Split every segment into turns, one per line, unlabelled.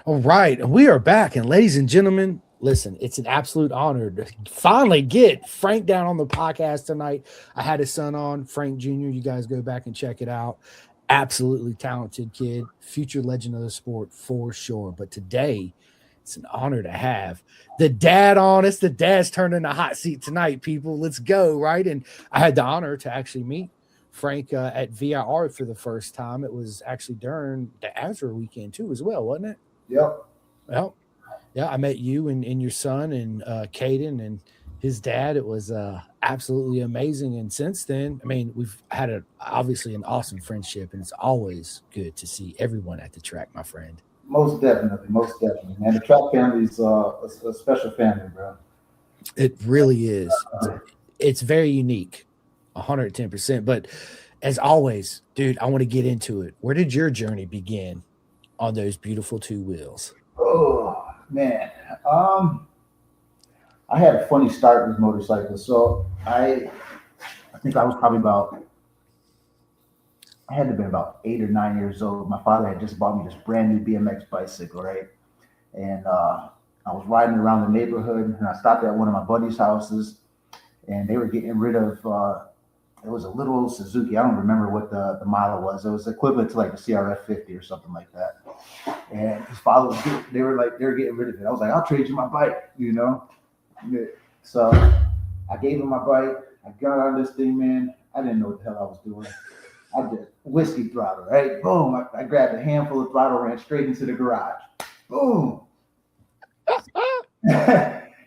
All right, we are back, and ladies and gentlemen, listen, it's an absolute honor to finally get Frank down on the podcast tonight. I had his son on, Frank Jr. You guys go back and check it out. Absolutely talented kid, future legend of the sport for sure. But today, it's an honor to have the dad on us. The dad's turning the hot seat tonight, people. Let's go, right? And I had the honor to actually meet Frank at VIR for the first time. It was actually during the Azure weekend, too, as well, wasn't it?
Yep.
Well, yeah, I met you and your son and Caden and his dad. It was absolutely amazing. And since then, I mean, we've had obviously an awesome friendship, and it's always good to see everyone at the track, my friend.
Most definitely, man. The track family is a special family, bro.
It really is. It's very unique, 110%. But as always, dude, I want to get into it. Where did your journey begin on those beautiful two wheels?
Oh man, I had a funny start with motorcycles. So I think I was probably about I had to have been about 8 or 9 years old. My father had just bought me this brand new BMX bicycle, right? And I was riding around the neighborhood, and I stopped at one of my buddies' houses, and they were getting rid of. It was a little old Suzuki. I don't remember what the model was. It was equivalent to like a CRF 50 or something like that. And his father was they were getting rid of it. I was like, I'll trade you my bike, you know. So I gave him my bike. I got on this thing, man. I didn't know what the hell I was doing. I did whiskey throttle, right? Boom. I grabbed a handful of throttle, ran straight into the garage. Boom.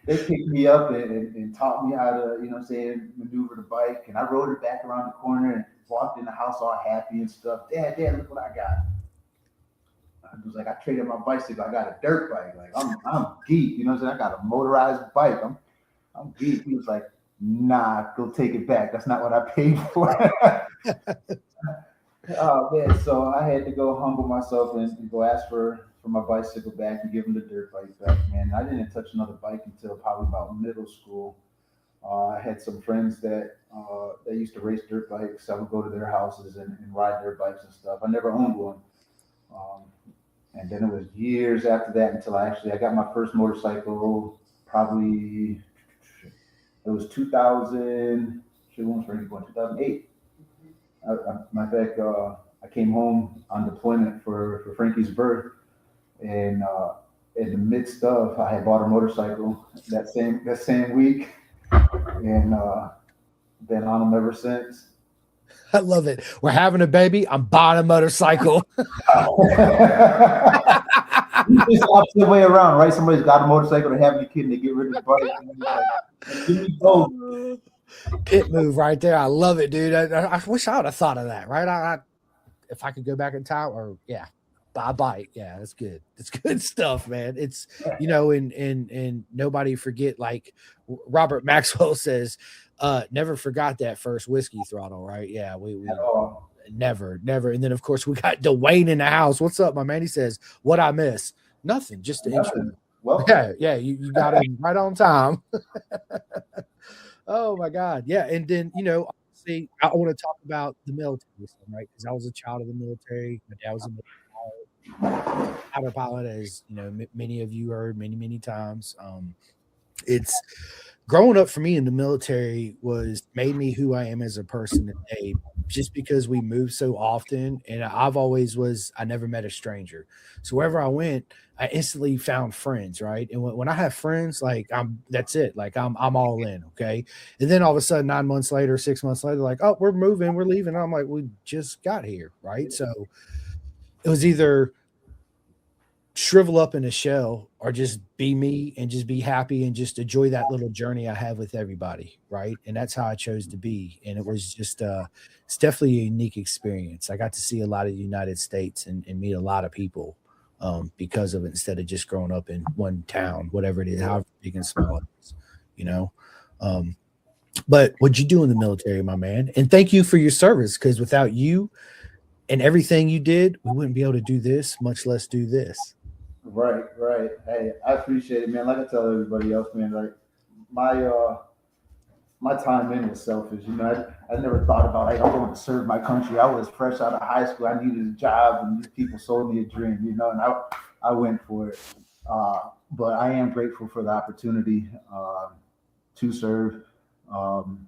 They picked me up and taught me how to, you know what I'm saying, maneuver the bike. And I rode it back around the corner and walked in the house all happy and stuff. Dad, look what I got. I was like, I traded my bicycle. I got a dirt bike. Like I'm geek, you know what I'm saying? I got a motorized bike. I'm geek. He was like, nah, go take it back. That's not what I paid for. Oh man, so I had to go humble myself and go ask for my bicycle back and give him the dirt bike back, man. I didn't touch another bike until probably about middle school. I had some friends that used to race dirt bikes. I would go to their houses and ride their bikes and stuff. I never owned one. Um, and then it was years after that until I got my first motorcycle. Probably it was 2000. Shit, when was ready to go in 2008. Matter of fact, I came home on deployment for Frankie's birth, and in the midst of, I had bought a motorcycle that same week, and been on them ever since.
I love it. We're having a baby. I'm buying a motorcycle.
It's the opposite way around, right? Somebody's got a motorcycle, they have a kid, and they get rid of the bike. And it's like, give me both.
Pit move right there. I love it, dude. I wish I would have thought of that, right? If I could go back in time, or yeah, buy a bike. Yeah, that's good. It's good stuff, man. It's and nobody forget, like Robert Maxwell says, never forgot that first whiskey throttle, right? Yeah, we
At all.
never. And then of course we got Dwayne in the house. What's up, my man? He says, what I miss? Nothing, just the intro.
Nothing. Welcome.
Yeah, you got it right on time. Oh my God. Yeah. And then, obviously I want to talk about the military, right? Because I was a child of the military. My dad was a military pilot, as many of you heard many times. It's growing up for me in the military was made me who I am as a person today, just because we move so often. And I never met a stranger. So wherever I went, I instantly found friends, right? And when I have friends, like that's it. Like I'm all in, okay. And then all of a sudden, 9 months later, 6 months later, like, oh, we're moving, we're leaving. And I'm like, we just got here, right? So it was either shrivel up in a shell or just be me and just be happy and just enjoy that little journey I have with everybody, right? And that's how I chose to be. And it was just it's definitely a unique experience. I got to see a lot of the United States and meet a lot of people because of it, instead of just growing up in one town, whatever it is, however big and small it is, you know. Um, but what'd you do in the military, my man? And thank you for your service, because without you and everything you did, we wouldn't be able to do this, much less do this.
Right. Hey, I appreciate it, man. Like I tell everybody else, man. Like my my time in was selfish. I never thought about, hey, I'm going to serve my country. I was fresh out of high school. I needed a job, and these people sold me a dream. And I went for it. But I am grateful for the opportunity to serve. Um,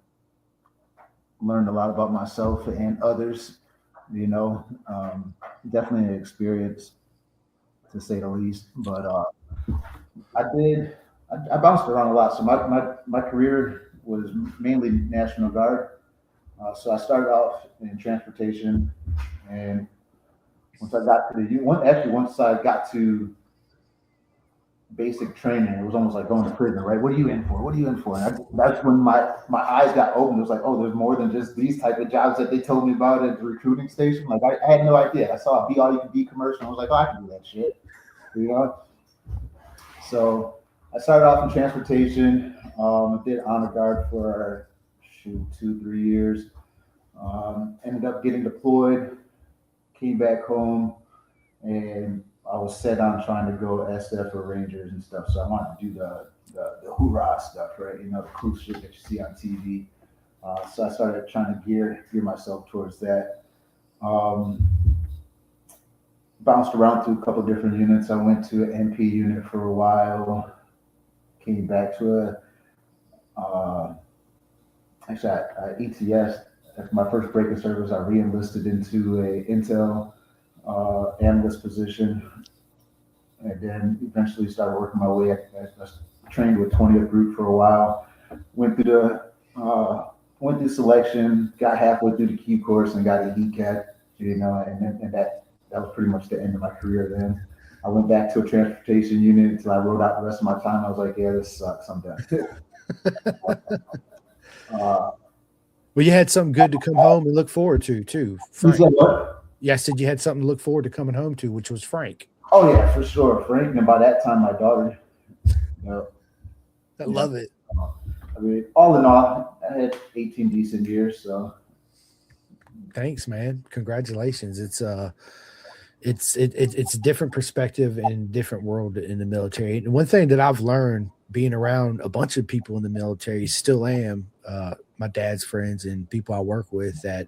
Learned a lot about myself and others. You know, definitely an experience to say the least. But I did. I bounced around a lot. So my career was mainly National Guard. So I started off in transportation, and once I got to the one, actually once I got to basic training, it was almost like going to prison, right? What are you in for? What are you in for? And that's when my eyes got open. It was like, oh, there's more than just these type of jobs that they told me about at the recruiting station. Like I had no idea. I saw a Be All You Can Be commercial. I was like, oh, I can do that shit, you know. So I started off in transportation. I did honor guard for shoot 2 3 years. Ended up getting deployed. Came back home, and I was set on trying to go SF or Rangers and stuff. So I wanted to do the hoorah stuff, right? You know, the cool shit that you see on TV. So I started trying to gear myself towards that. Um, Bounced around through a couple different units. I went to an MP unit for a while. Came back to a actually ETS. After my first break of service, I re-enlisted into a Intel analyst position, and then eventually started working my way. I trained with 20th Group for a while. Went through went through selection, got halfway through the Q course, and got a ECAT. You know, and that was pretty much the end of my career. Then I went back to a transportation unit until I rode out the rest of my time. I was like, yeah, this sucks. I'm done. uh,
Well, you had something good to come home and look forward to too,
you
Frank.
said what?
Yeah, I said you had something to look forward to coming home to, which was Frank.
Oh yeah, for sure, Frank. And by that time, my daughter. You know,
I
you know,
love it.
I mean, all in all, I had 18 decent years. So
Thanks, man. Congratulations. It's a different perspective and different world in the military. And one thing that I've learned being around a bunch of people in the military, still am, my dad's friends and people I work with that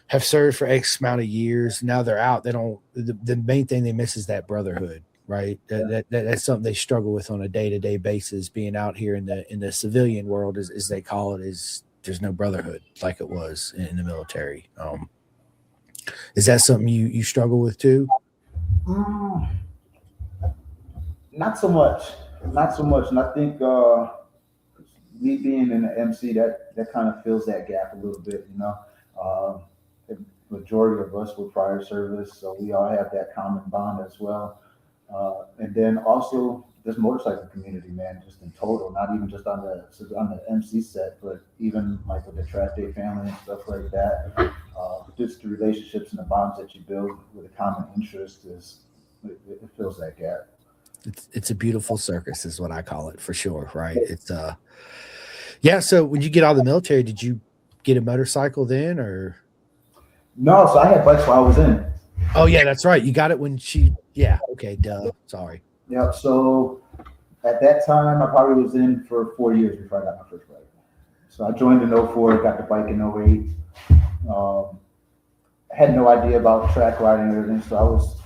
have served for X amount of years. Now they're out. They don't. The main thing they miss is that brotherhood, right? That's something they struggle with on a day to day basis. Being out here in the civilian world, as they call it, is there's no brotherhood like it was in the military. Is that something you struggle with too?
mm, not so much, not so much. And I think me being in the MC, that kind of fills that gap a little bit. You know, the majority of us were prior service, so we all have that common bond as well. And then also this motorcycle community, man, just in total, not even just on the MC set, but even like with the track day family and stuff like that. Just the relationships and the bonds that you build with a common interest it fills that gap.
It's a beautiful circus, is what I call it for sure, right? It's yeah. So when you get out of the military, did you get a motorcycle then, or?
No, so I had bikes while I was in.
Oh yeah, that's right. You got it when she. Yeah. Okay. Duh. Sorry.
Yeah. So at that time, I probably was in for 4 years before I got my first bike. So I joined in '04, got the bike in '08. Um, had no idea about track riding and everything, so I was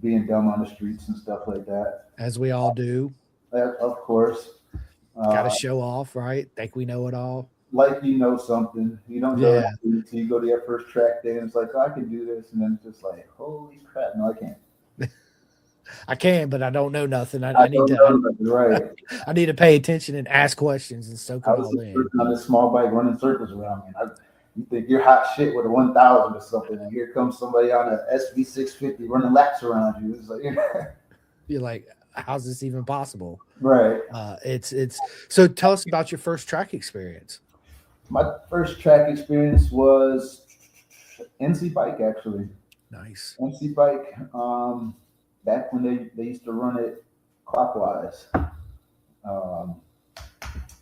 being dumb on the streets and stuff like that.
As we all do.
Of course.
Got to
Uh,
show off, right? Think we know it all.
like you know something. You don't know
Yeah.
until you go to your first track day and it's like, oh, I can do this. And then it's just like, holy crap, no, I can't.
I can, but I don't know nothing. I
I
need
don't
to.
know nothing, right.
I need to pay attention and ask questions and soak
I
it
was
all
just
in.
working on this small bike running circles around me. You think you're hot shit with a 1000 or something, and here comes somebody on a SV 650 running laps around you. It's like,
You're like, how's this even possible?
right.
It's so. Tell us about your first track experience.
My first track experience was NC Bike, actually.
Nice.
NC Bike, back when they used to run it clockwise. Um,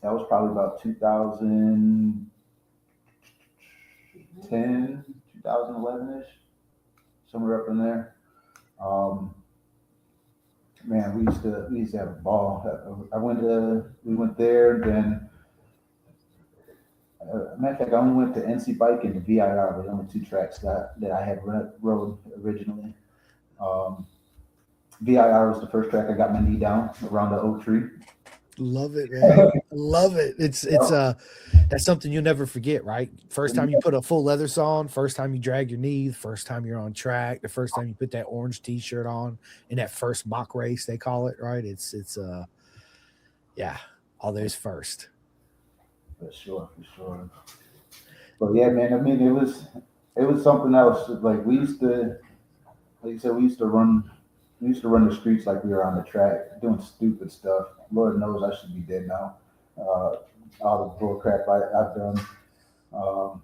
that was probably about 2010, 2011 ish, somewhere up in there. Um, Man, we used to have a ball. We went there, then matter of fact, I only went to NC Bike and the VIR, but only two tracks that I had rode originally. Um, VIR was the first track I got my knee down around the oak tree.
Love it, man. Love it. It's that's something you'll never forget, right? First time you put a full leathers on, first time you drag your knee, the first time you're on track, the first time you put that orange t-shirt on in that first mock race, they call it, right? It's yeah, all those first.
For sure. But yeah, man, I mean it was something else. Like we used to, like you said, we used to run the streets like we were on the track, doing stupid stuff. Lord knows I should be dead now. All the bull crap I've done. Um,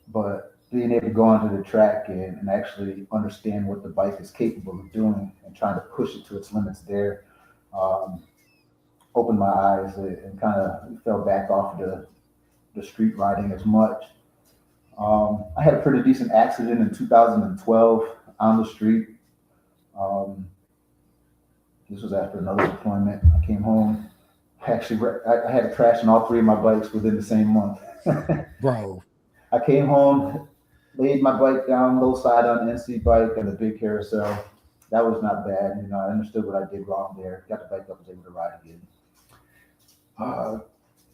but being able to go onto the track and actually understand what the bike is capable of doing and trying to push it to its limits there, um, opened my eyes and kind of fell back off the street riding as much. I had a pretty decent accident in 2012 on the street. Um, this was after another deployment. I came home. Actually, I had a crash on all three of my bikes within the same month.
Bro.
I came home, laid my bike down, low side on the NC bike and the big carousel. That was not bad. You know, I understood what I did wrong there. Got the bike up, was able to ride again.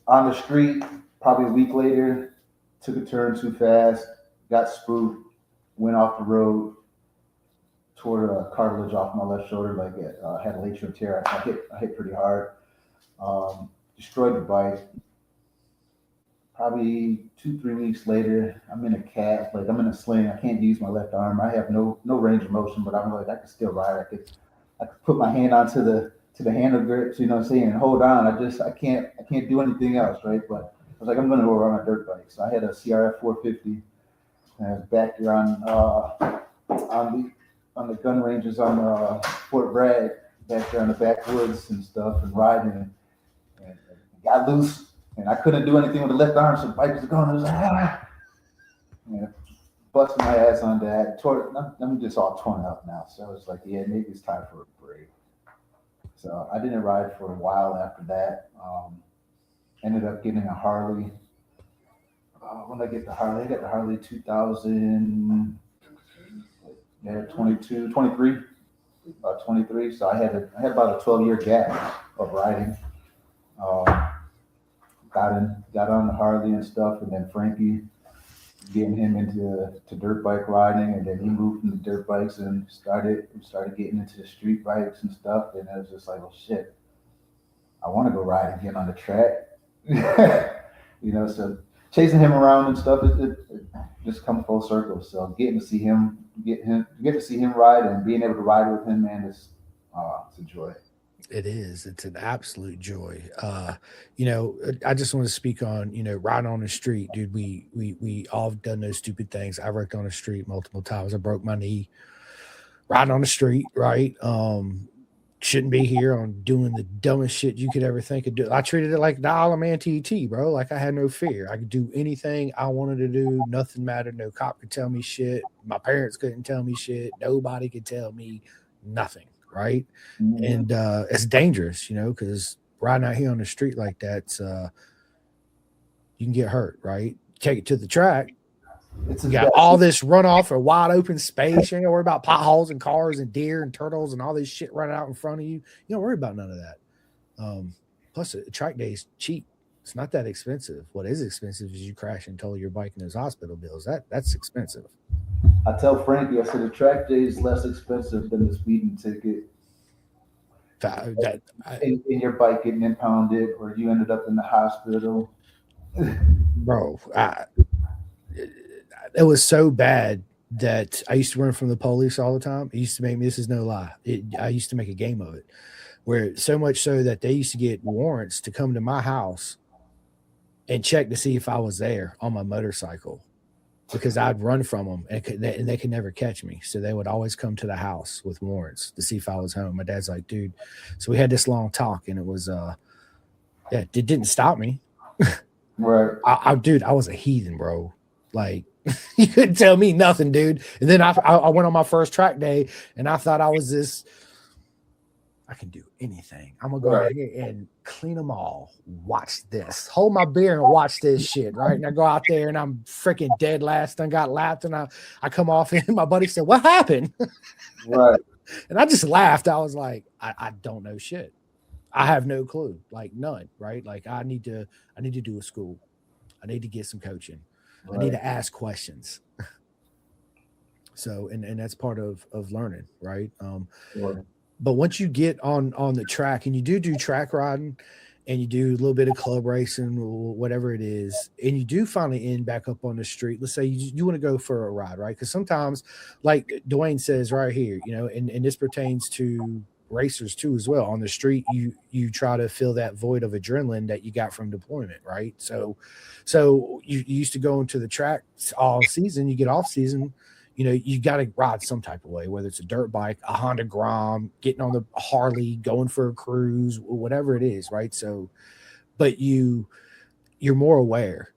On the street, probably a week later, took a turn too fast, got spooked, went off the road, tore a cartilage off my left shoulder, like had a labrum tear. I hit pretty hard. Destroyed the bike. Probably 2-3 weeks later, I'm in a cast, like I'm in a sling. I can't use my left arm. I have no range of motion, but I'm like I could still ride. I could put my hand onto the handle grips, you know what I'm saying, and hold on. I can't do anything else, right? But I was like, I'm gonna go ride my dirt bike. So I had a CRF 450, and I was back there on the gun ranges on Fort Bragg, back there in the backwoods and stuff, and riding, and got loose. And I couldn't do anything with the left arm, so the bike was going. I was like, yeah, busting my ass on that. I'm just all torn up now. So I was like, yeah, maybe it's time for a break. So I didn't ride for a while after that. Ended up getting a Harley. When did I get the Harley? I got the Harley 2000, 23. About 23. So I had about a 12-year gap of riding. Got on the Harley and stuff, and then Frankie, getting him into dirt bike riding, and then he moved into dirt bikes and started getting into the street bikes and stuff. And it was just like, well, shit, I want to go ride again on the track, you know. So chasing him around and stuff, it just come full circle. So getting to see him ride and being able to ride with him, man, it's a joy.
It is. It's an absolute joy. You know, I just want to speak on, you know, riding on the street, dude. We all have done those stupid things. I wrecked on the street multiple times. I broke my knee riding on the street, right? Shouldn't be here on doing the dumbest shit you could ever think of doing. I treated it like the Isle Man TT, bro. Like I had no fear. I could do anything I wanted to do. Nothing mattered. No cop could tell me shit. My parents couldn't tell me shit. Nobody could tell me nothing. Right. Mm-hmm. And it's dangerous, you know, because riding out here on the street like that, you can get hurt, right? Take it to the track. You got all this runoff or wide open space. You ain't gonna worry about potholes and cars and deer and turtles and all this shit running out in front of you. You don't worry about none of that. Plus, a track day is cheap. It's not that expensive. What is expensive is you crash and tow your bike and those hospital bills. That's expensive.
I tell Frankie, I said the track day is less expensive than the speeding ticket. In your bike getting impounded, or you ended up in the hospital.
Bro, it was so bad that I used to run from the police all the time. It used to make me, this is no lie, I used to make a game of it, where so much so that they used to get warrants to come to my house and check to see if I was there on my motorcycle, because I'd run from them and they could never catch me. So they would always come to the house with warrants to see if I was home. My dad's like, dude. So we had this long talk, and it was, it didn't stop me.
Right.
Dude, I was a heathen, bro. Like, you couldn't tell me nothing, dude. And then I went on my first track day, and I thought I was this, I can do anything. I'm going to go out here and clean them all. Watch this. Hold my beer and watch this shit, right? And I go out there, and I'm freaking dead last. I got lapped, and I come off, and my buddy said, what happened?
Right.
And I just laughed. I was like, I don't know shit. I have no clue, like none, right? Like I need to do a school. I need to get some coaching. I need
Right.
to ask questions. So, and that's part of learning, right?
Sure.
But once you get on the track and you do track riding and you do a little bit of club racing or whatever it is, and you do finally end back up on the street, let's say you want to go for a ride, right? Because sometimes, like Dwayne says right here, and this pertains to racers too as well. On the street, you try to fill that void of adrenaline that you got from deployment, right? So you used to go into the track all season, you get off season, you got to ride some type of way, whether it's a dirt bike, a Honda Grom, getting on the Harley, going for a cruise, whatever it is, right? So, but you're more aware.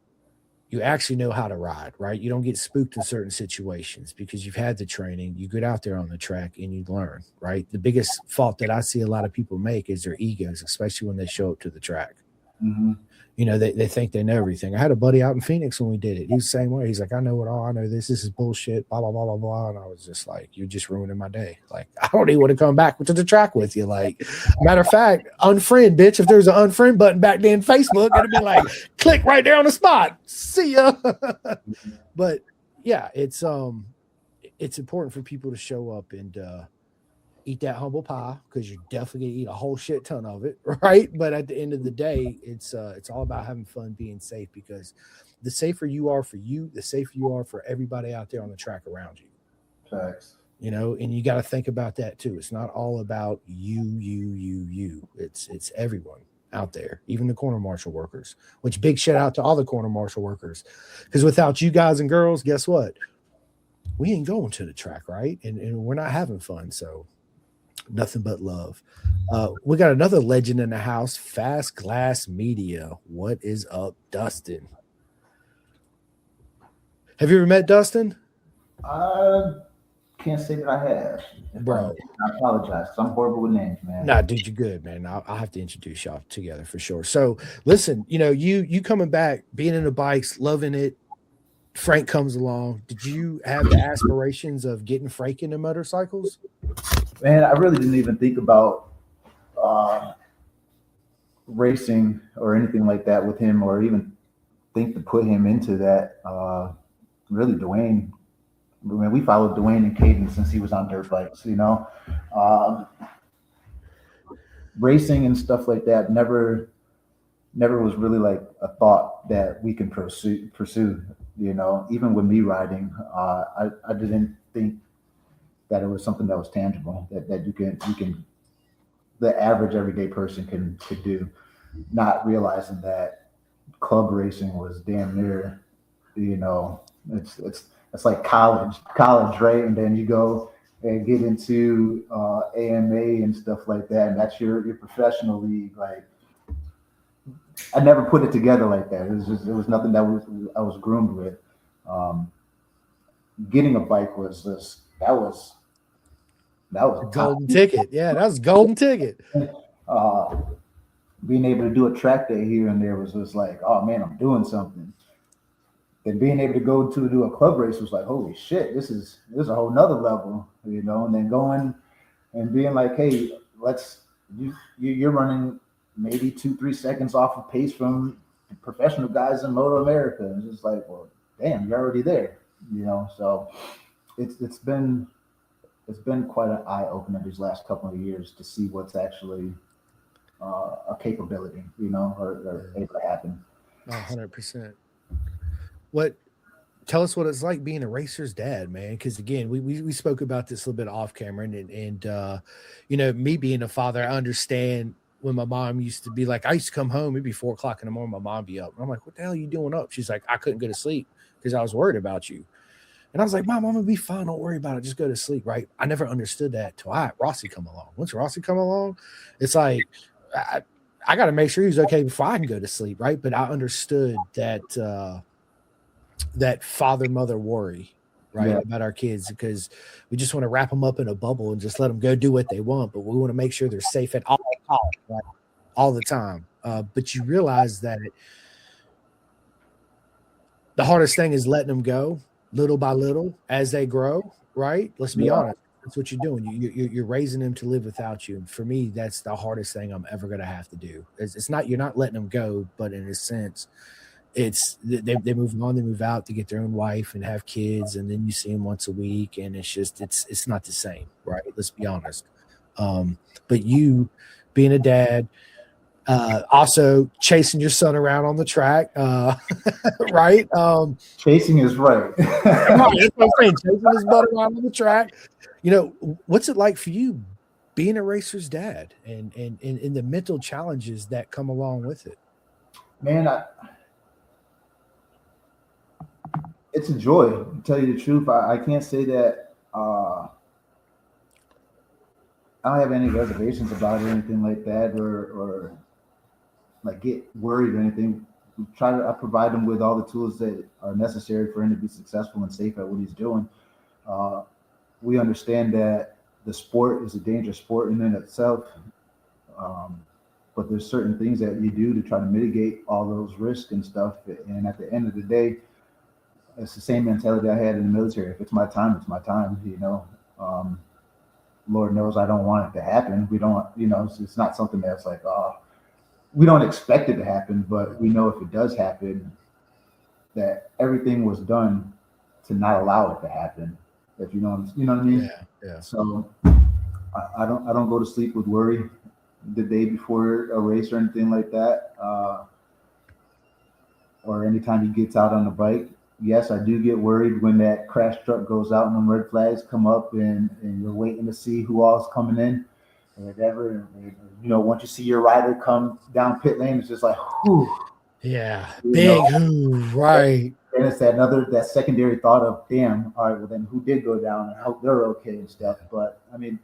You actually know how to ride, right? You don't get spooked in certain situations because you've had the training. You get out there on the track and you learn, right? The biggest fault that I see a lot of people make is their egos, especially when they show up to the track.
Mm-hmm.
They think they know everything. I had a buddy out in Phoenix when we did it. He was the same way. He's like, I know it all. I know this. This is bullshit. Blah, blah, blah, blah, blah. And I was just like, you're just ruining my day. Like, I don't even want to come back to the track with you. Like, matter of fact, unfriend, bitch. If there's an unfriend button back then, Facebook, it'd be like, click right there on the spot. See ya. But yeah, it's important for people to show up and eat that humble pie because you're definitely gonna eat a whole shit ton of it, right? But at the end of the day, it's all about having fun, being safe, because the safer you are for you, the safer you are for everybody out there on the track around you.
Facts.
And you got to think about that too. It's not all about you. It's everyone out there, even the corner marshal workers. Which big shout out to all the corner marshal workers, because without you guys and girls, guess what? We ain't going to the track, right? And we're not having fun. So nothing but love. We got another legend in the house, Fast Glass Media. What is up, Dustin? Have you ever met Dustin?
I can't say that I have.
Bro.
I apologize. I'm horrible with names, man.
Nah, dude, you're good, man. I'll have to introduce y'all together for sure. So listen, you coming back, being in the bikes, loving it. Frank comes along. Did you have the aspirations of getting Frank into motorcycles?
Man, I really didn't even think about racing or anything like that with him, or even think to put him into that. Really, Dwayne. I mean, we followed Dwayne and Caden since he was on dirt bikes. Racing and stuff like that never was really like a thought that we can pursue. Even with me riding, I didn't think that it was something that was tangible that you can the average everyday person could do, not realizing that club racing was damn near, it's like college, right? And then you go and get into AMA and stuff like that, and that's your professional league. Like, I never put it together like that. It was nothing that I was groomed with. Getting a bike was
golden ticket. Yeah, that was golden ticket.
Being able to do a track day here and there was just like, oh man, I'm doing something. Then being able to go to do a club race was like, holy shit, this is a whole nother level, And then going and being like, hey, you're running maybe 2-3 seconds off of pace from professional guys in Moto America. And it's just like, well, damn, you're already there, So it's been quite an eye opener these last couple of years to see what's actually a capability, or able to happen.
100%. Tell us what it's like being a racer's dad, man. Because again, we spoke about this a little bit off camera, and me being a father, I understand when my mom used to be like, I used to come home, maybe 4:00 in the morning, my mom be up. And I'm like, what the hell are you doing up? She's like, I couldn't go to sleep because I was worried about you. And I was like, Mom, I'm gonna be fine. Don't worry about it. Just go to sleep, right? I never understood that till Rossi come along. Once Rossi come along, it's like I got to make sure he's okay before I can go to sleep, right? But I understood that that father-mother worry, right, about our kids, because we just want to wrap them up in a bubble and just let them go do what they want, but we want to make sure they're safe at all times, right? All the time. But you realize that the hardest thing is letting them go little by little as they grow, right? Let's be honest. That's what you're doing. You're raising them to live without you. And for me, that's the hardest thing I'm ever going to have to do. It's not, you're not letting them go, but in a sense, it's they move on, they move out to get their own wife and have kids, and then you see them once a week, and it's just it's not the same, right? Let's be honest. But you being a dad, also chasing your son around on the track, right?
Chasing is right.
Right, that's what I'm saying. Chasing his butt around on the track. You know, what's it like for you being a racer's dad and the mental challenges that come along with it?
Man, it's a joy. To tell you the truth, I can't say that I don't have any reservations about it or anything like that, or like get worried or anything. I provide him with all the tools that are necessary for him to be successful and safe at what he's doing. We understand that the sport is a dangerous sport in and itself, but there's certain things that you do to try to mitigate all those risks and stuff. And at the end of the day, it's the same mentality I had in the military. If it's my time, it's my time. Lord knows I don't want it to happen. We don't, it's not something that's like, we don't expect it to happen, but we know if it does happen, that everything was done to not allow it to happen. If you know what I mean?
Yeah.
So I don't go to sleep with worry the day before a race or anything like that, or anytime he gets out on the bike. Yes, I do get worried when that crash truck goes out and when red flags come up and you're waiting to see who all's coming in or whatever. And, once you see your rider come down pit lane, it's just like, whew.
Yeah, big who, right.
And it's that secondary thought of, damn, all right, well then who did go down? I hope they're okay and stuff. But I mean,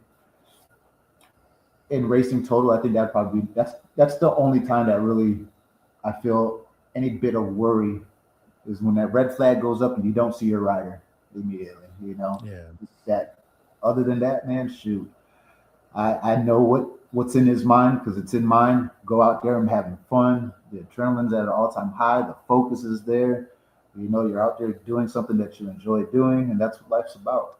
in racing total, I think that's the only time that really I feel any bit of worry is when that red flag goes up and you don't see your rider immediately.
Yeah.
That other than that, man, shoot, I know what's in his mind because it's in mine. Go out there, I'm having fun. The adrenaline's at an all-time high. The focus is there. You're out there doing something that you enjoy doing, and that's what life's about.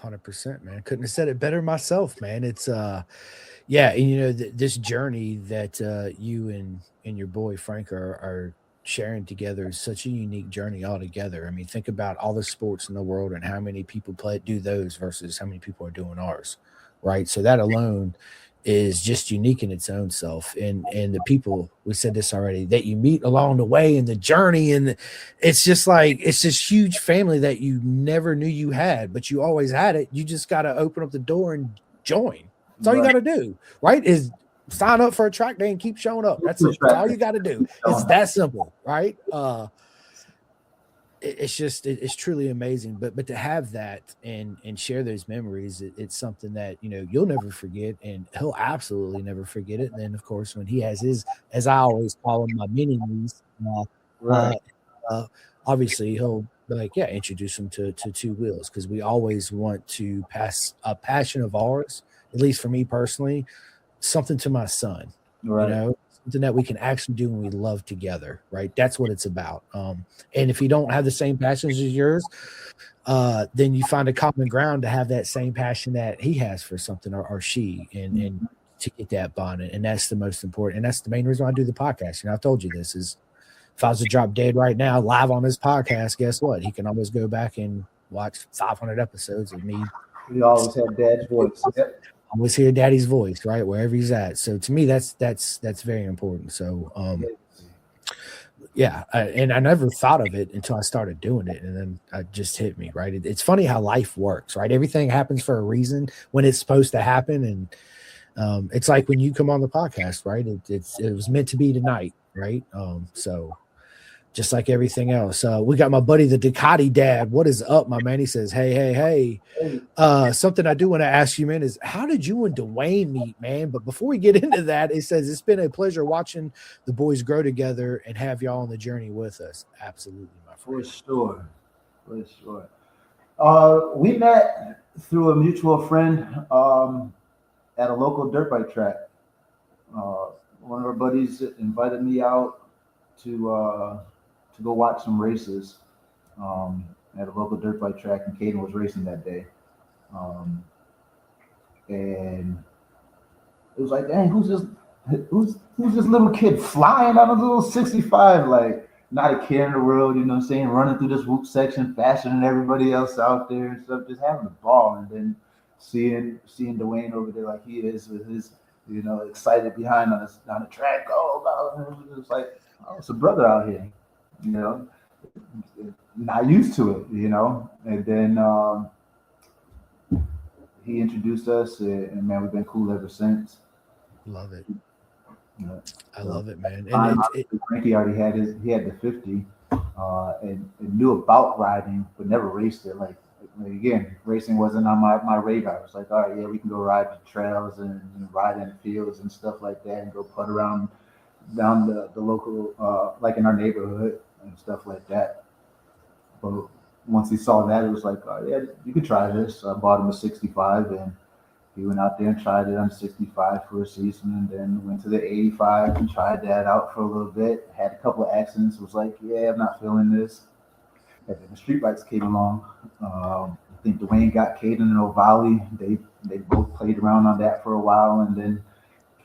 100%, man. Couldn't have said it better myself, man. It's yeah, and this journey that you and your boy Frank are sharing together is such a unique journey altogether. I mean, think about all the sports in the world and how many people do those versus how many people are doing ours, right? So that alone is just unique in its own self. And the people, we said this already, that you meet along the way and the journey, and it's just like it's this huge family that you never knew you had, but you always had it. You just got to open up the door and join. That's all you got to do, right? Is sign up for a track day and keep showing up. That's it. That's all you got to do. It's that simple, right? It's truly amazing. But to have that and share those memories, it's something that you'll never forget, and he'll absolutely never forget it. And then of course when he has his, as I always call him, my mini me's,
Right.
obviously he'll be like, yeah, introduce him to Two Wheels, because we always want to pass a passion of ours, at least for me personally, something to my son.
Right.
Something that we can actually do and we love together, right? That's what it's about. And if you don't have the same passions as yours, then you find a common ground to have that same passion that he has for something, or she, and to get that bond. And that's the most important. And that's the main reason why I do the podcast. I've told you this is, if I was to drop dead right now live on this podcast, guess what? He can always go back and watch 500 episodes of me.
We always have Dad's voice. Yep.
Always hear Daddy's voice, right? Wherever he's at. So to me, that's very important. So, yeah. And I never thought of it until I started doing it. And then it just hit me, right? It's funny how life works, right? Everything happens for a reason when it's supposed to happen. And it's like when you come on the podcast, right? It was meant to be tonight, right? So just like everything else. We got my buddy, the Ducati dad. What is up, my man? He says, hey. Something I do want to ask you, man, is how did you and Dwayne meet, man? But before we get into that, it says it's been a pleasure watching the boys grow together and have y'all on the journey with us. Absolutely, my friend.
For sure. We met through a mutual friend at a local dirt bike track. One of our buddies invited me out to go watch some races at a local dirt bike track, and Caden was racing that day. and it was like, dang, who's this little kid flying on a little 65? Like, not a care in the world, you know what I'm saying? Running through this whoop section faster than everybody else out there and stuff, just having a ball. And then seeing Dwayne over there like he is with his, excited behind on the track. Oh, it was like, oh, it's a brother out here, you know, not used to it, And then he introduced us, and man, we've been cool ever since.
Love it.
Yeah.
I love it, man. And
Frankie already had he had the 50, and knew about riding, but never raced it. Like again, racing wasn't on my radar. It was like, all right, yeah, we can go ride the trails and ride in the fields and stuff like that, and go putt around down the local, like in our neighborhood and stuff like that. But once he saw that, it was like, oh yeah, you could try this. So I bought him a 65, and he went out there and tried it on 65 for a season, and then went to the 85 and tried that out for a little bit. Had a couple of accidents. Was like, yeah, I'm not feeling this. And then the street bikes came along. I think Dwayne got Caden and O'Valley. They both played around on that for a while, and then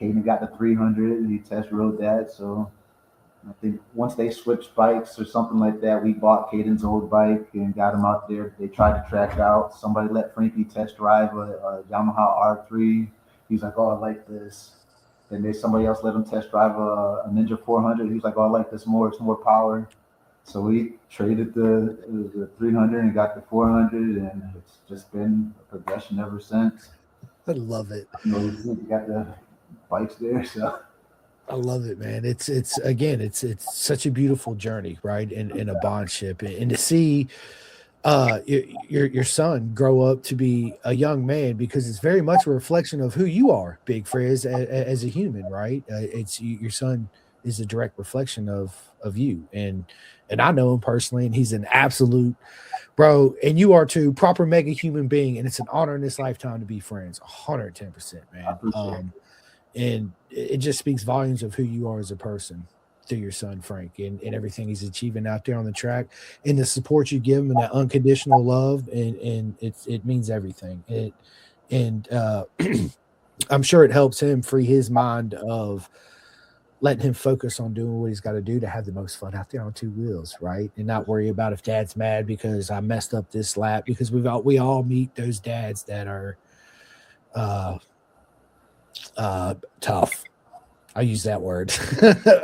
Caden got the 300, and he test rode that. So I think once they switched bikes or something like that, we bought Caden's old bike and got him out there. They tried to track out. Somebody let Frankie test drive a Yamaha R3. He's like, oh, I like this. Then somebody else let him test drive a Ninja 400. He's like, oh, I like this more. It's more power. So we traded the 300 and got the 400, and it's just been a progression ever since.
I love it.
We got the bikes there, so.
I love it, man. It's again, it's such a beautiful journey, right? In a bondship, and to see your son grow up to be a young man, because it's very much a reflection of who you are, Big Frizz, as a human, right? It's your son is a direct reflection of you, and I know him personally, and he's an absolute bro, and you are too, proper mega human being, and it's an honor in this lifetime to be friends, 110%, man. And it just speaks volumes of who you are as a person through your son, Frank, and everything he's achieving out there on the track, and the support you give him, and that unconditional love. And it means everything. I'm sure it helps him free his mind of letting him focus on doing what he's got to do to have the most fun out there on two wheels, right? And not worry about if dad's mad because I messed up this lap, because we all meet those dads that are, tough. I use that word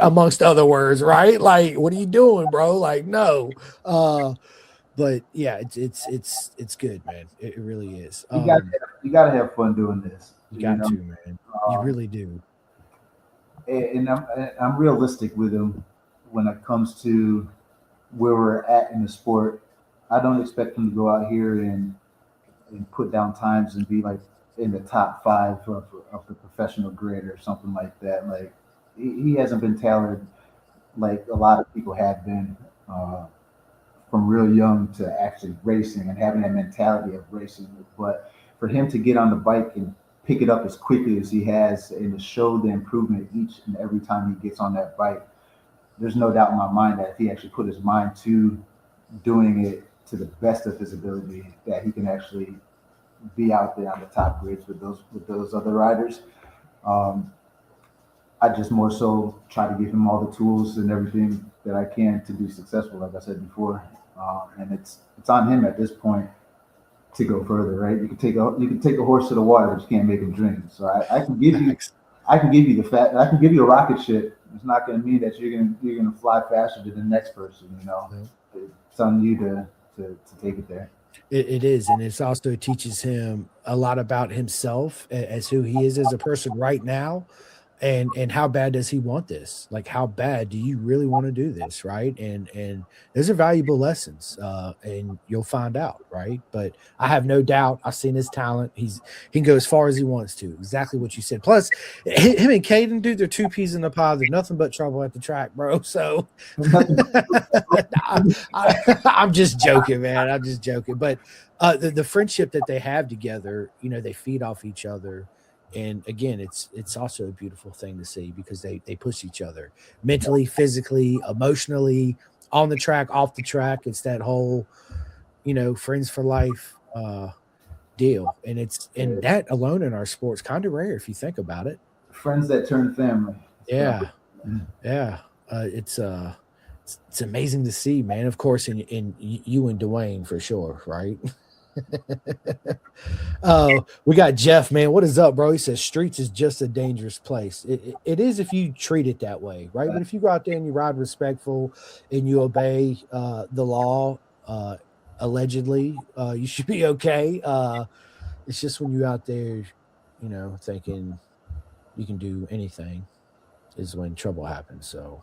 amongst other words, right? Like, what are you doing, bro? Like, no. But yeah, it's good, man. It really is.
You gotta have fun doing this.
You got to, man. You really do.
And I'm realistic with him when it comes to where we're at in the sport. I don't expect him to go out here and put down times and be like in the top 5 of the professional grid or something like that. Like he hasn't been tailored like a lot of people have been, from real young to actually racing and having that mentality of racing. But for him to get on the bike and pick it up as quickly as he has, and to show the improvement each and every time he gets on that bike, there's no doubt in my mind that if he actually put his mind to doing it to the best of his ability, that he can actually be out there on the top grids with those other riders. I just more so try to give him all the tools and everything that I can to be successful, like I said before. And it's on him at this point to go further, right? You can take a horse to the water, but you can't make him drink. So I can give you I can give you a rocket ship. It's not going to mean that you're going to fly faster than the next person. It's on you to take it there.
It is, and it also teaches him a lot about himself as who he is as a person right now, and how bad does he want this? Like, how bad do you really want to do this, right? And those are valuable lessons, and you'll find out, right? But I have no doubt, I've seen his talent. He can go as far as he wants to. Exactly what you said. Plus, him and Caden, dude, they're 2 peas in a pod. They're nothing but trouble at the track, bro. So I'm just joking, man. I'm just joking. But the friendship that they have together, they feed off each other. And again, it's also a beautiful thing to see, because they push each other mentally, physically, emotionally, on the track, off the track. It's that whole, friends for life deal, and that alone in our sports kind of rare if you think about it.
Friends that turn family.
Yeah, yeah. It's amazing to see, man. Of course, in you and Dwayne for sure, right? We got Jeff, man. What is up, bro? He says streets is just a dangerous place. It is if you treat it that way, right? But if you go out there and you ride respectful and you obey the law, allegedly, you should be okay. It's just when you out there, thinking you can do anything is when trouble happens. So,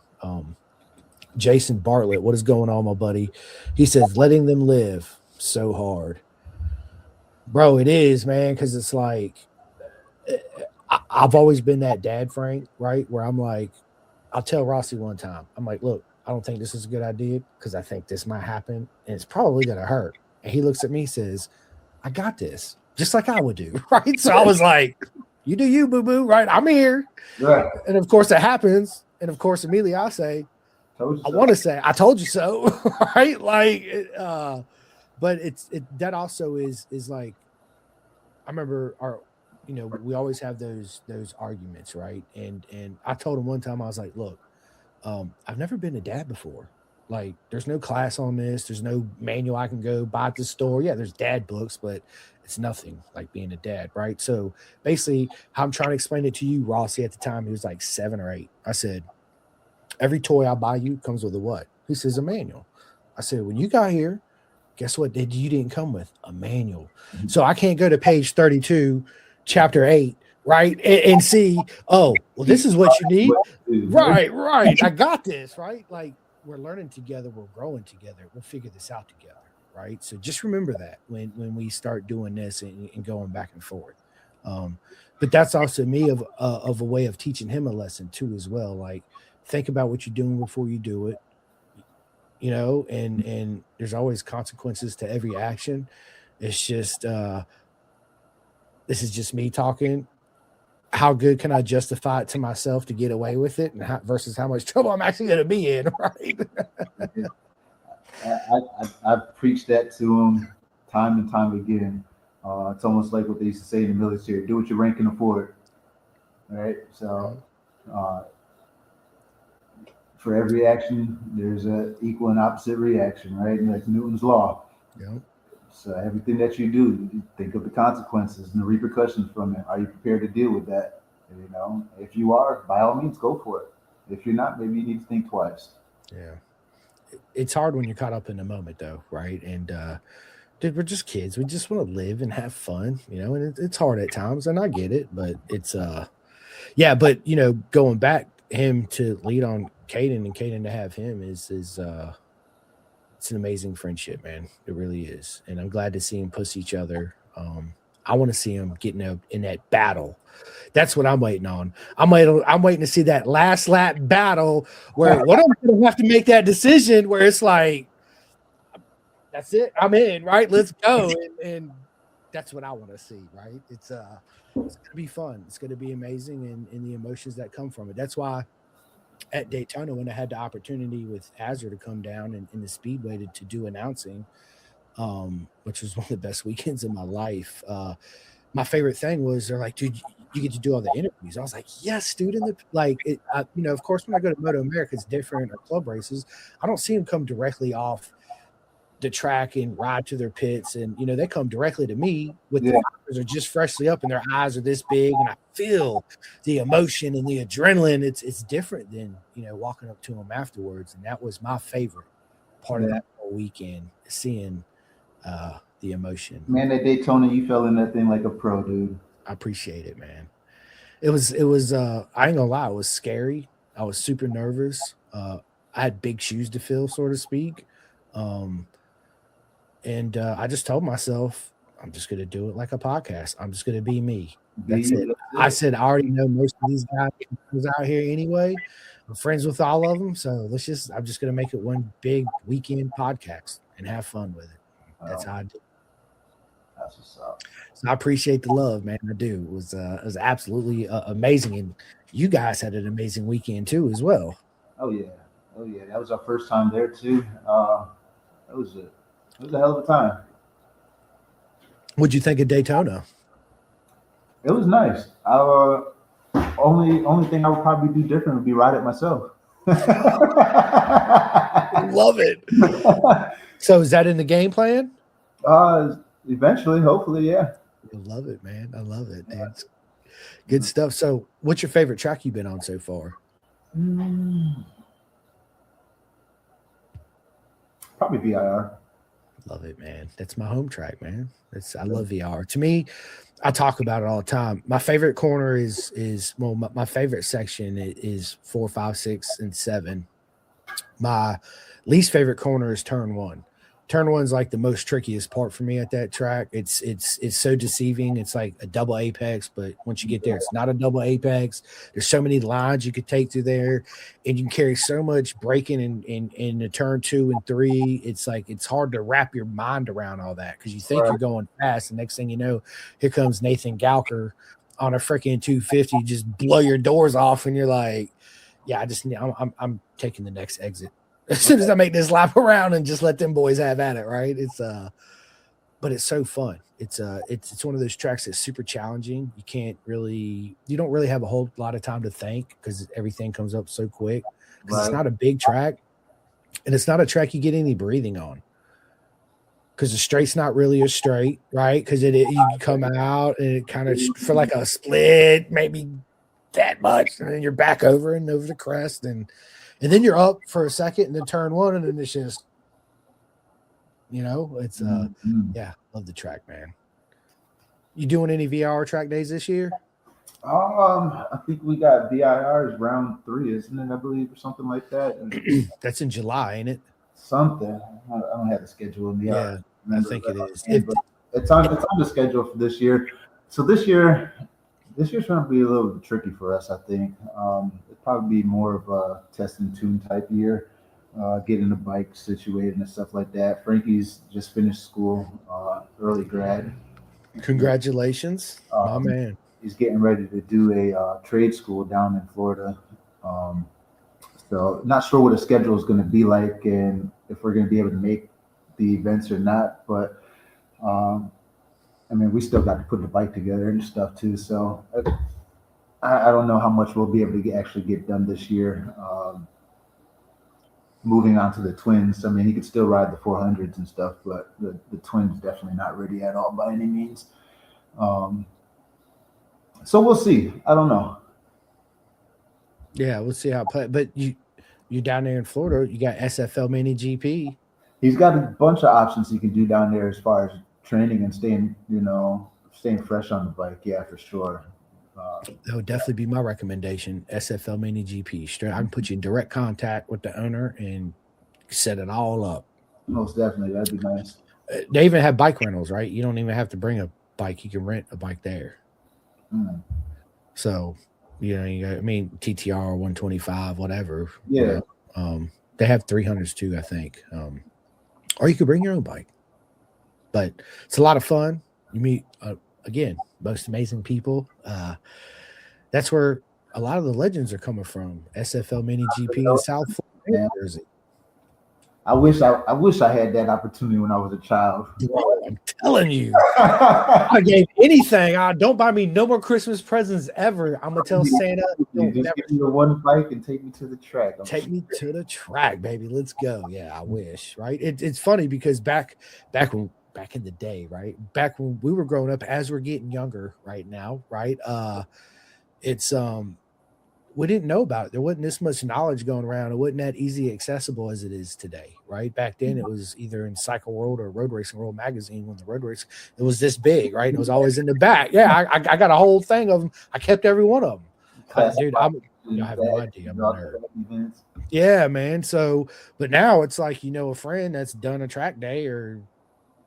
Jason Bartlett, what is going on, my buddy? He says, letting them live so hard. Bro, it is, man, because it's like I've always been that dad, Frank, right? Where I'm like, I'll tell Rossi one time, I'm like, look, I don't think this is a good idea because I think this might happen and it's probably going to hurt. And he looks at me, says, I got this, just like I would do, right? So I was like, you do you, boo boo, right? I'm here.
Right.
And of course it happens. And of course, immediately I say, I want to say, I told you so, right? Like, but that also is like, I remember we always have those arguments, right? And I told him one time, I was like, look, I've never been a dad before. Like, there's no class on this. There's no manual I can go buy at the store. Yeah, there's dad books, but it's nothing like being a dad, right? So basically, how I'm trying to explain it to you, Rossi, at the time, he was like 7 or 8. I said, every toy I buy you comes with a what? He says, a manual. I said, when you got here, guess what? You didn't come with a manual. So I can't go to page 32, chapter 8, right? And see, oh, well, this is what you need. Right. I got this, right? Like, we're learning together. We're growing together. We'll figure this out together, right? So just remember that when we start doing this and going back and forth. But that's also me of a way of teaching him a lesson too, as well. Like, think about what you're doing before you do it. And there's always consequences to every action. It's just this is just me talking. How good can I justify it to myself to get away with it, and versus how much trouble I'm actually going to be in, right?
I've preached that to him time and time again. It's almost like what they used to say in the military: do what your rank can afford, right? So. For every action, there's an equal and opposite reaction, right? And that's Newton's law.
Yeah.
So everything that you do, you think of the consequences and the repercussions from it. Are you prepared to deal with that? If you are, by all means, go for it. If you're not, maybe you need to think twice.
Yeah. It's hard when you're caught up in the moment, though, right? And dude, we're just kids. We just want to live and have fun, and it's hard at times, and I get it, but it's yeah. But going back, him to lead on Caden and Caden to have him is it's an amazing friendship, man. It really is. And I'm glad to see them push each other. I want to see them getting in that battle. That's what I'm waiting on. I'm waiting to see that last lap battle where one of them going to have to make that decision where it's like, that's it. I'm in, right? Let's go. And that's what I want to see, right? It's going to be fun. It's going to be amazing, and the emotions that come from it. That's why at Daytona, when I had the opportunity with Azure to come down and in the Speedway to do announcing, which was one of the best weekends of my life. My favorite thing was they're like, dude, you get to do all the interviews. I was like, yes, dude. Of course, when I go to Moto America, it's different, or club races. I don't see them come directly off the track and ride to their pits, and they come directly to me with their eyes are just freshly up and their eyes are this big, and I feel the emotion and the adrenaline. It's different than walking up to them afterwards, and that was my favorite part of that whole weekend, seeing the emotion.
Man, at Daytona, you fell in that thing like a pro, dude.
I appreciate it, man. It was I ain't gonna lie, it was scary. I was super nervous. I had big shoes to fill, so to speak. And I just told myself, I'm just going to do it like a podcast. I'm just going to be me. That's it. I said, I already know most of these guys out here anyway. I'm friends with all of them. So I'm just going to make it one big weekend podcast and have fun with it. That's how I do.
That's what's up.
So I appreciate the love, man. I do. It was absolutely amazing. And you guys had an amazing weekend too, as well.
Oh yeah. That was our first time there too. It was a hell of a time.
What'd you think of Daytona?
It was nice. Only thing I would probably do different would be ride it myself.
Love it. So is that in the game plan?
Eventually, hopefully, yeah.
I love it, man. I love it, dude. It's good stuff. So, what's your favorite track you've been on so far?
Probably VIR.
Love it, man. That's my home track, man. I love VR. To me, I talk about it all the time. My favorite corner is my favorite section is 4, 5, 6, and 7. My least favorite corner is turn 1. Turn 1's like the most trickiest part for me at that track. It's so deceiving. It's like a double apex, but once you get there, it's not a double apex. There's so many lines you could take through there, and you can carry so much braking in the turn 2 and 3. It's like it's hard to wrap your mind around all that because you think you're going fast, and next thing you know, here comes Nathan Gauker on a freaking 250, just blow your doors off, and you're like, yeah, I'm taking the next exit as soon as I make this lap around and just let them boys have at it, right? But it's so fun. It's one of those tracks that's super challenging. You don't really have a whole lot of time to think because everything comes up so quick. Because It's not a big track, and it's not a track you get any breathing on. Because the straight's not really a straight, right? Because you come out and it kind of for like a split, maybe that much, and then you're back over the crest, and then you're up for a second, and then turn 1, and then it's just, it's yeah, love the track, man. You doing any VR track days this year?
I think we got VIR's round 3, isn't it? I believe, or something like that.
That's in July, ain't it?
Something. I don't have the schedule in the
Yeah, I think it is.
It's on the schedule for this year. So this year's going to be a little tricky for us, I think. It'll probably be more of a test and tune type year, getting the bike situated and stuff like that. Frankie's just finished school, early grad.
Congratulations, my man.
He's getting ready to do a trade school down in Florida. So not sure what the schedule is going to be like and if we're going to be able to make the events or not. But I mean, we still got to put the bike together and stuff too. So I don't know how much we'll be able to actually get done this year. Moving on to the twins, I mean, he could still ride the 400s and stuff, but the twins definitely not ready at all by any means. So we'll see. I don't know.
Yeah, we'll see how it plays. But you're down there in Florida. You got SFL Mini GP.
He's got a bunch of options he can do down there as far as training and staying fresh on the bike. Yeah, for sure.
That would definitely be my recommendation. SFL Mini GP. Straight, I can put you in direct contact with the owner and set it all up.
Most definitely, that'd be nice.
They even have bike rentals, right? You don't even have to bring a bike; you can rent a bike there. So, you got, TTR 125, whatever.
Yeah.
They have 300s too, I think. Or you could bring your own bike. But it's a lot of fun. You meet again, most amazing people. That's where a lot of the legends are coming from. SFL Mini GP in South Florida, Jersey.
I wish I had that opportunity when I was a child.
Bro, I'm telling you, I gave anything. Don't buy me no more Christmas presents ever. I'm gonna tell Santa,
just give me the one bike and take me to the track.
Take me to the track, baby. Let's go. Yeah, I wish. Right? It's funny because back in the day, right? Back when we were growing up, as we're getting younger right now, right? It's we didn't know about it. There wasn't this much knowledge going around. It wasn't that easy accessible as it is today, right? Back then, it was either in Cycle World or Road Racing World magazine. When the road race, it was this big, right? It was always in the back. Yeah, I got a whole thing of them. I kept every one of them. Dude, I have no idea. I'm a nerd. Yeah, man. So, but now it's like, a friend that's done a track day, or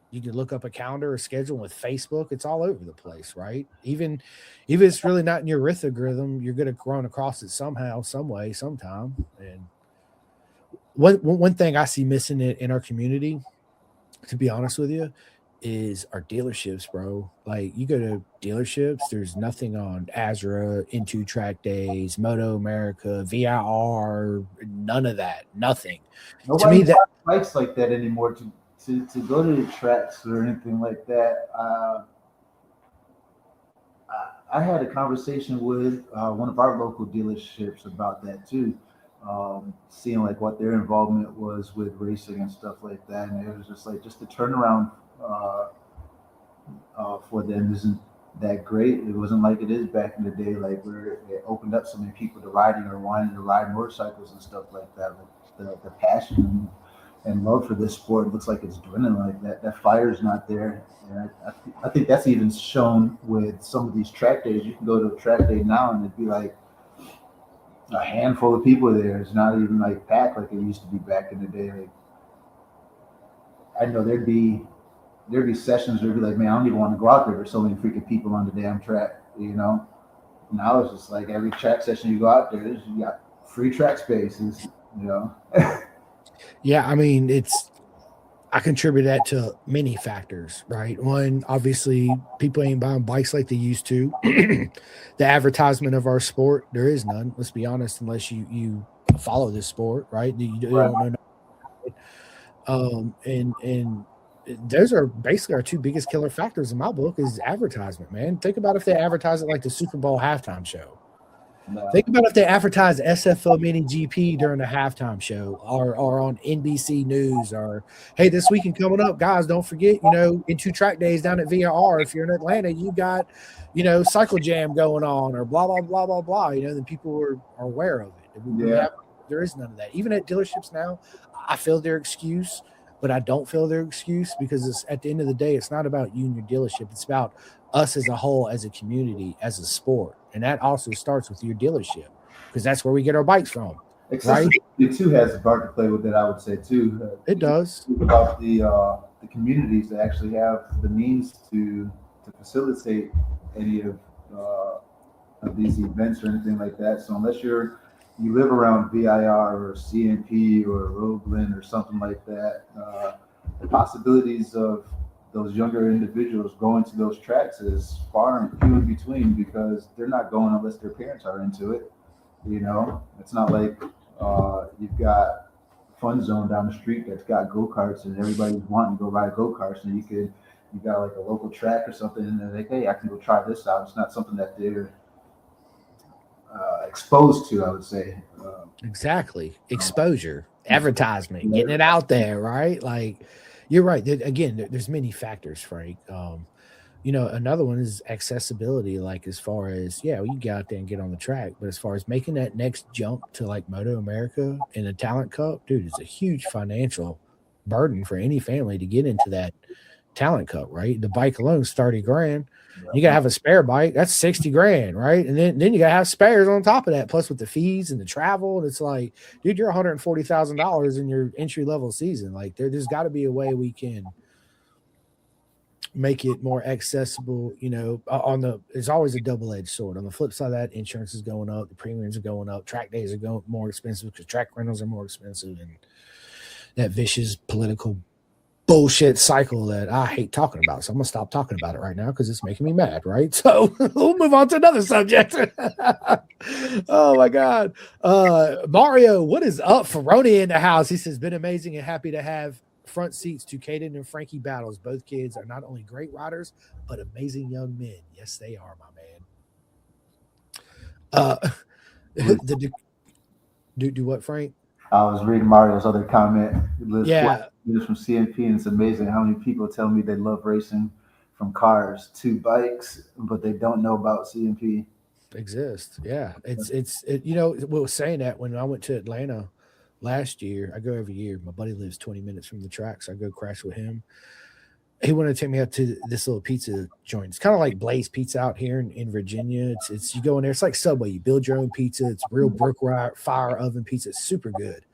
you can look up a calendar or schedule with Facebook. It's all over the place, right? Even if it's really not in your algorithm, you're going to run across it somehow, some way, sometime. And one thing I see missing in our community, to be honest with you, is our dealerships, bro. Like, you go to dealerships, there's nothing on Azra, Into Track Days, Moto America, VIR, none of that, nothing.
Nobody likes like that anymore to to go to the tracks or anything like that. I had a conversation with one of our local dealerships about that too, seeing like what their involvement was with racing and stuff like that, and it was just like just the turnaround uh, for them isn't that great. It wasn't like it is back in the day, like where it opened up so many people to riding or wanting to ride motorcycles and stuff like that. Like the passion and love for this sport looks like it's dwindling. Like that fire is not there. And I think that's even shown with some of these track days. You can go to a track day now and it'd be like a handful of people there. It's not even like packed like it used to be back in the day. Like I know there'd be sessions where it'd be like, man, I don't even want to go out there. There's so many freaking people on the damn track, you know. Now it's just like every track session you go out there, you got free track spaces, you know.
Yeah, I mean, I contribute that to many factors, right? One, obviously, people ain't buying bikes like they used to. The advertisement of our sport, there is none. Let's be honest, unless you follow this sport, right? You don't know. And those are basically our two biggest killer factors in my book is advertisement, man. Think about if they advertise it like the Super Bowl halftime show.
No.
Think about if they advertise SFO Mini GP during the halftime show or on NBC News or, hey, this weekend coming up, guys, don't forget, in 2 track days down at VRR, if you're in Atlanta, you got, Cycle Jam going on or blah, blah, blah, blah, blah. Then people are aware of it. There is none of that. Even at dealerships now, I feel their excuse, but I don't feel their excuse because it's at the end of the day, it's not about you and your dealership. It's about us as a whole, as a community, as a sport. And that also starts with your dealership because that's where we get our bikes from.
Accessibility too has a part to play with it, I would say too.
It does.
About the communities that actually have the means to facilitate any of these events or anything like that. So unless you live around VIR or CNP or Roadland or something like that, the possibilities of those younger individuals going to those tracks is far and few in between because they're not going unless their parents are into it. It's not like you've got Fun Zone down the street that's got go-karts and everybody's wanting to go ride go-karts, and you got like a local track or something and they're like, hey, I can go try this out. It's not something that they're exposed to, I would say.
Exactly. Exposure, advertisement, getting it out there, right? Like, you're right. Again, there's many factors, Frank. Another one is accessibility. Like as far as, you get out there and get on the track, but as far as making that next jump to like Moto America and the Talent Cup, dude, it's a huge financial burden for any family to get into that Talent Cup, right? The bike alone is $30,000. You gotta have a spare bike, that's $60,000, right? And then you gotta have spares on top of that, plus with the fees and the travel. And it's like, dude, you're $140,000 in your entry level season. Like there's got to be a way we can make it more accessible. There's always a double-edged sword. On the flip side of that, insurance is going up, the premiums are going up, track days are going more expensive because track rentals are more expensive, and that vicious political bullshit cycle that I hate talking about. So I'm gonna stop talking about it right now because it's making me mad, right? So we'll move on to another subject. Oh my God. Mario, what is up? Ferroni in the house. He says, been amazing and happy to have front seats to Caden and Frankie battles. Both kids are not only great riders, but amazing young men. Yes, they are, my man. Do what, Frank?
I was reading Mario's other comment.
Yeah.
From CNP, and it's amazing how many people tell me they love racing from cars to bikes, but they don't know about CNP.
Exists. Yeah. It's we were saying that when I went to Atlanta last year. I go every year. My buddy lives 20 minutes from the track, so I go crash with him. He wanted to take me up to this little pizza joint. It's kind of like Blaze Pizza out here in Virginia. It's you go in there, it's like Subway. You build your own pizza. It's real brick fire oven pizza. It's super good.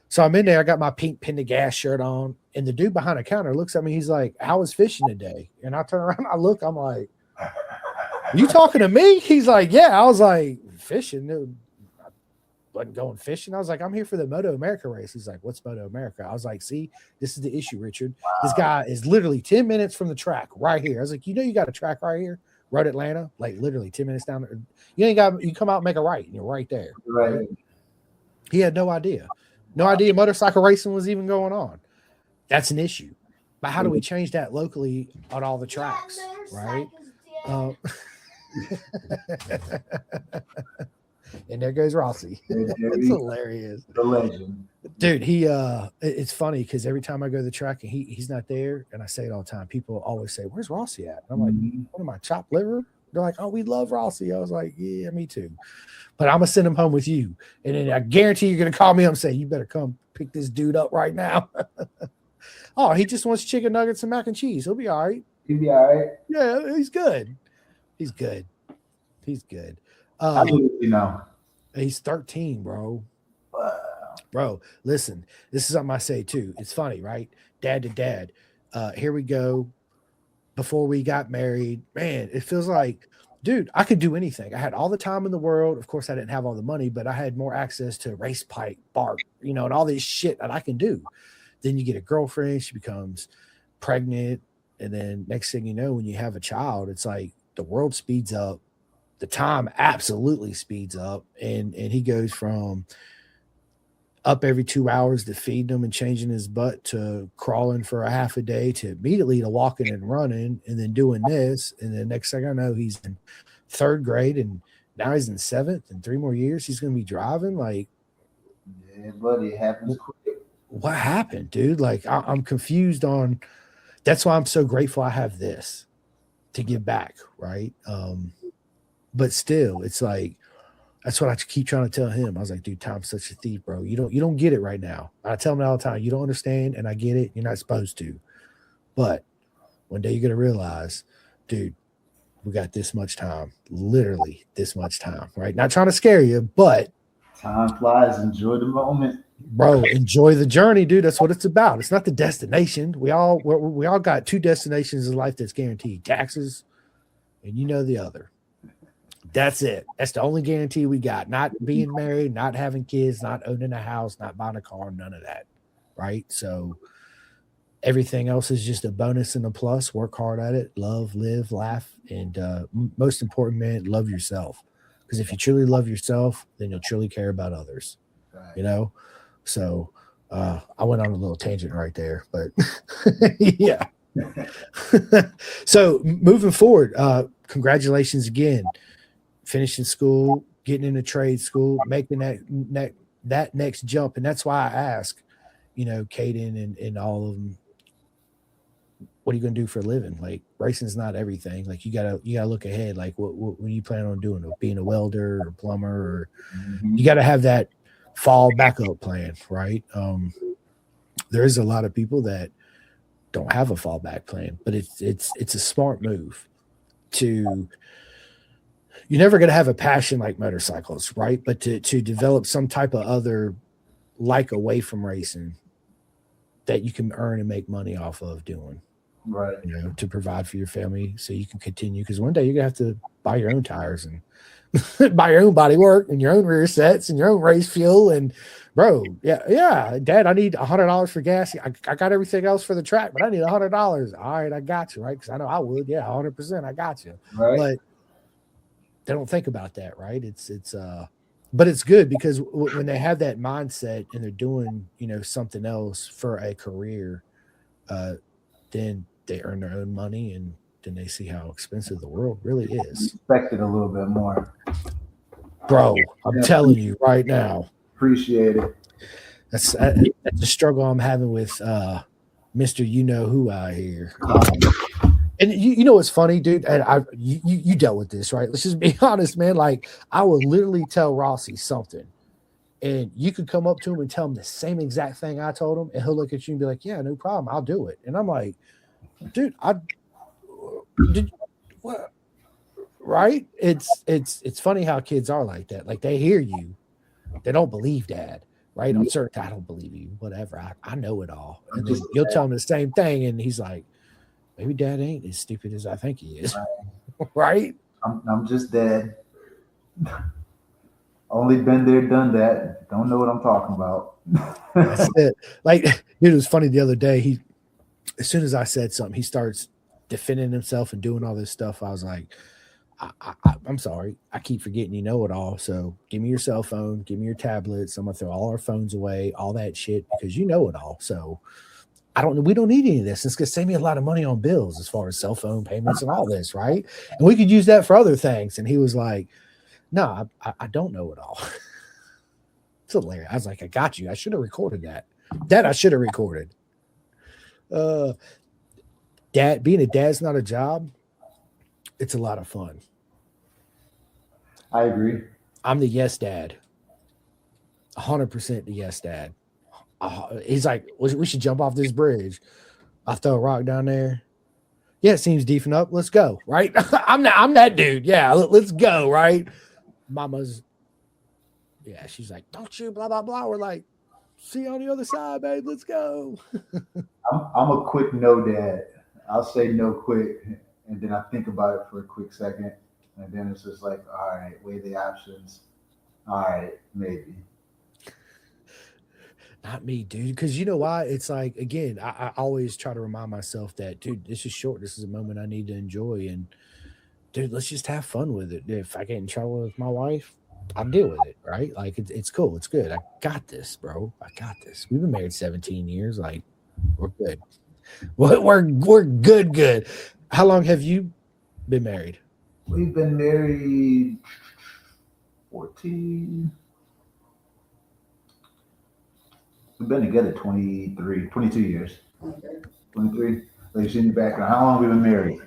So I'm in there. I got my pink Pin to Gas shirt on, and the dude behind the counter looks at me. He's like, "How was fishing today?" And I turn around, I look. I'm like, "You talking to me?" He's like, "Yeah." I was like, "Fishing? I wasn't going fishing." I was like, "I'm here for the Moto America race." He's like, "What's Moto America?" I was like, "See, this is the issue, Richard. Wow. This guy is literally 10 minutes from the track right here." I was like, "You got a track right here, Road Atlanta, like literally 10 minutes down there. You come out and make a right, and you're right there." Right. He had no idea. No idea motorcycle racing was even going on. That's an issue. But how do we change that locally on all the tracks, right? Uh, and there goes Rossi. That's hilarious.
The legend.
Dude, it's funny because every time I go to the track and he's not there, and I say it all the time, people always say, "Where's Rossi at?" And I'm like, "What am I, chopped liver?" They're like, "Oh, we love Rossi." I was like, "Yeah, me too." But I'm gonna send him home with you, and then I guarantee you're gonna call me up and say, "You better come pick this dude up right now." Oh, he just wants chicken nuggets and mac and cheese. He'll be all right.
He'll be all right.
Yeah, he's good. He's good. He's good. He's 13, bro. Bro, listen, this is something I say too. It's funny, right? Dad to dad. Here we go. Before we got married, man, it feels like, dude, I could do anything. I had all the time in the world. Of course, I didn't have all the money, but I had more access to race pipe, bark, and all this shit that I can do. Then you get a girlfriend, she becomes pregnant. And then next thing you know, when you have a child, it's like the world speeds up. The time absolutely speeds up. And he goes from up every 2 hours to feeding him and changing his butt to crawling for a half a day to immediately to walking and running and then doing this. And then next thing I know, he's in 3rd grade and now he's in 7th. In 3 more years, he's going to be driving. Like,
yeah, buddy, it happens quick.
What happened, dude? Like, I'm confused on. That's why I'm so grateful I have this to give back, right? But still, it's like that's what I keep trying to tell him. I was like, dude, time's such a thief, bro. You don't get it right now. I tell him all the time, you don't understand, and I get it. You're not supposed to, but one day you're gonna realize, dude, we got this much time, literally this much time, right? Not trying to scare you, but
time flies. Enjoy the moment.
Bro, enjoy the journey, dude. That's what it's about. It's not the destination. We all got 2 destinations in life that's guaranteed: taxes, and the other. That's it. That's the only guarantee we got. Not being married, not having kids, not owning a house, not buying a car, none of that. Right? So everything else is just a bonus and a plus. Work hard at it, love, live, laugh, and most important, man, love yourself. Because if you truly love yourself, then you'll truly care about others. Right. So I went on a little tangent right there, but yeah. So moving forward, congratulations again, finishing school, getting into trade school, making that next jump. And that's why I ask, Caden and all of them, what are you going to do for a living? Like, racing's not everything. Like, you gotta look ahead. Like, what do you plan on doing? Being a welder or plumber, or you got to have that fall backup plan, right? There is a lot of people that don't have a fallback plan, but it's a smart move. You're never going to have a passion like motorcycles, right? But to develop some type of other like away from racing that you can earn and make money off of doing,
right?
To provide for your family so you can continue. Because one day you're going to have to buy your own tires and buy your own body work and your own rear sets and your own race fuel. And bro, yeah, Dad, I need $100 for gas. I got everything else for the track, but I need $100. All right, I got you, right? Because I know I would. Yeah, 100%, I got you.
Right.
But they don't think about that, right? But it's good because when they have that mindset and they're doing, something else for a career, then they earn their own money and then they see how expensive the world really is.
Respect it a little bit more.
Bro, I'm telling you right now.
Appreciate it.
That's the struggle I'm having with Mr. You-know-who out here. And you know what's funny, dude? And you dealt with this, right? Let's just be honest, man. Like, I will literally tell Rossi something, and you could come up to him and tell him the same exact thing I told him, and he'll look at you and be like, "Yeah, no problem, I'll do it." And I'm like, "Dude, what?" Right? It's funny how kids are like that. Like, they hear you, they don't believe Dad. Right? I'm certain I don't believe you. Whatever. I know it all. And then you'll tell him the same thing, and he's like, maybe Dad ain't as stupid as I think he is. Right?
I'm just Dad. Only been there, done that. Don't know what I'm talking about.
That's it. Like, dude, it was funny the other day. As soon as I said something, he starts defending himself and doing all this stuff. I was like, I'm sorry. I keep forgetting you know it all. So give me your cell phone, give me your tablets. I'm gonna throw all our phones away, all that shit, because you know it all. So we don't need any of this. It's going to save me a lot of money on bills as far as cell phone payments and all this, right? And we could use that for other things. And he was like, no, I don't know it all. It's hilarious. I was like, I got you. I should have recorded that. I should have recorded. Being a dad's not a job. It's a lot of fun.
I agree.
I'm the yes dad. 100% the yes dad. He's like, we should jump off this bridge. I throw a rock down there. Yeah, it seems deep enough. Let's go, right? I'm that dude. Yeah, let's go, right? Mama's, yeah, she's like, don't you, blah, blah, blah. We're like, see you on the other side, babe. Let's go.
I'm a quick no dad. I'll say no quick, and then I think about it for a quick second, and then it's just like, all right, weigh the options. All right, maybe.
Not me, dude. Because you know why? It's like, again, I always try to remind myself that, dude, this is short. This is a moment I need to enjoy. And, dude, let's just have fun with it. If I get in trouble with my wife, I'll deal with it, right? Like, it's cool. It's good. I got this, bro. I got this. We've been married 17 years. Like, we're good. We're good. How long have you been married?
We've been married 14. We've been together 22 years. 23. Like you see in the background. How long have we been married?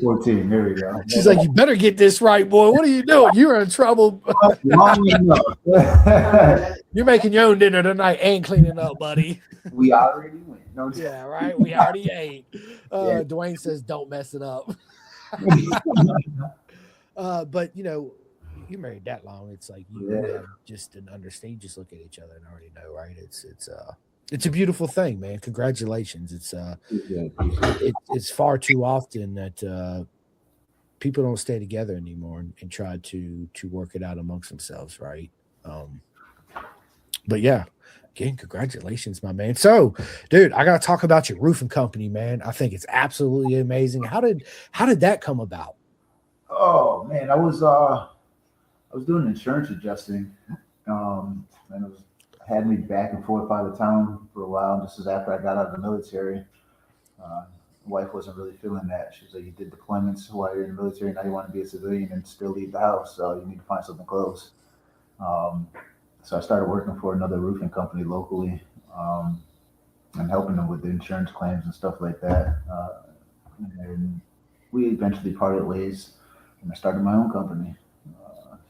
14. There we go.
She's like, you better get this right, boy. What are you doing? You're in trouble.
Long enough.
You're making your own dinner tonight and cleaning up, buddy.
We already went. No,
yeah, right. We already ate.
Yeah.
Dwayne says, don't mess it up. But you know, you married that long. It's like you have just an understanding. You just look at each other and already know, right? It's a beautiful thing, man. Congratulations. It's far too often that people don't stay together anymore and try to work it out amongst themselves, right? But yeah, again, congratulations, my man. So, dude, I gotta talk about your roofing company, man. I think it's absolutely amazing. How did that come about?
Oh man, I was doing insurance adjusting, and it had me back and forth out of town for a while. This is after I got out of the military. Wife wasn't really feeling that. She was like, "You did deployments while you're in the military. Now you want to be a civilian and still leave the house. So you need to find something close." So I started working for another roofing company locally, and helping them with the insurance claims and stuff like that. And we eventually parted ways, and I started my own company.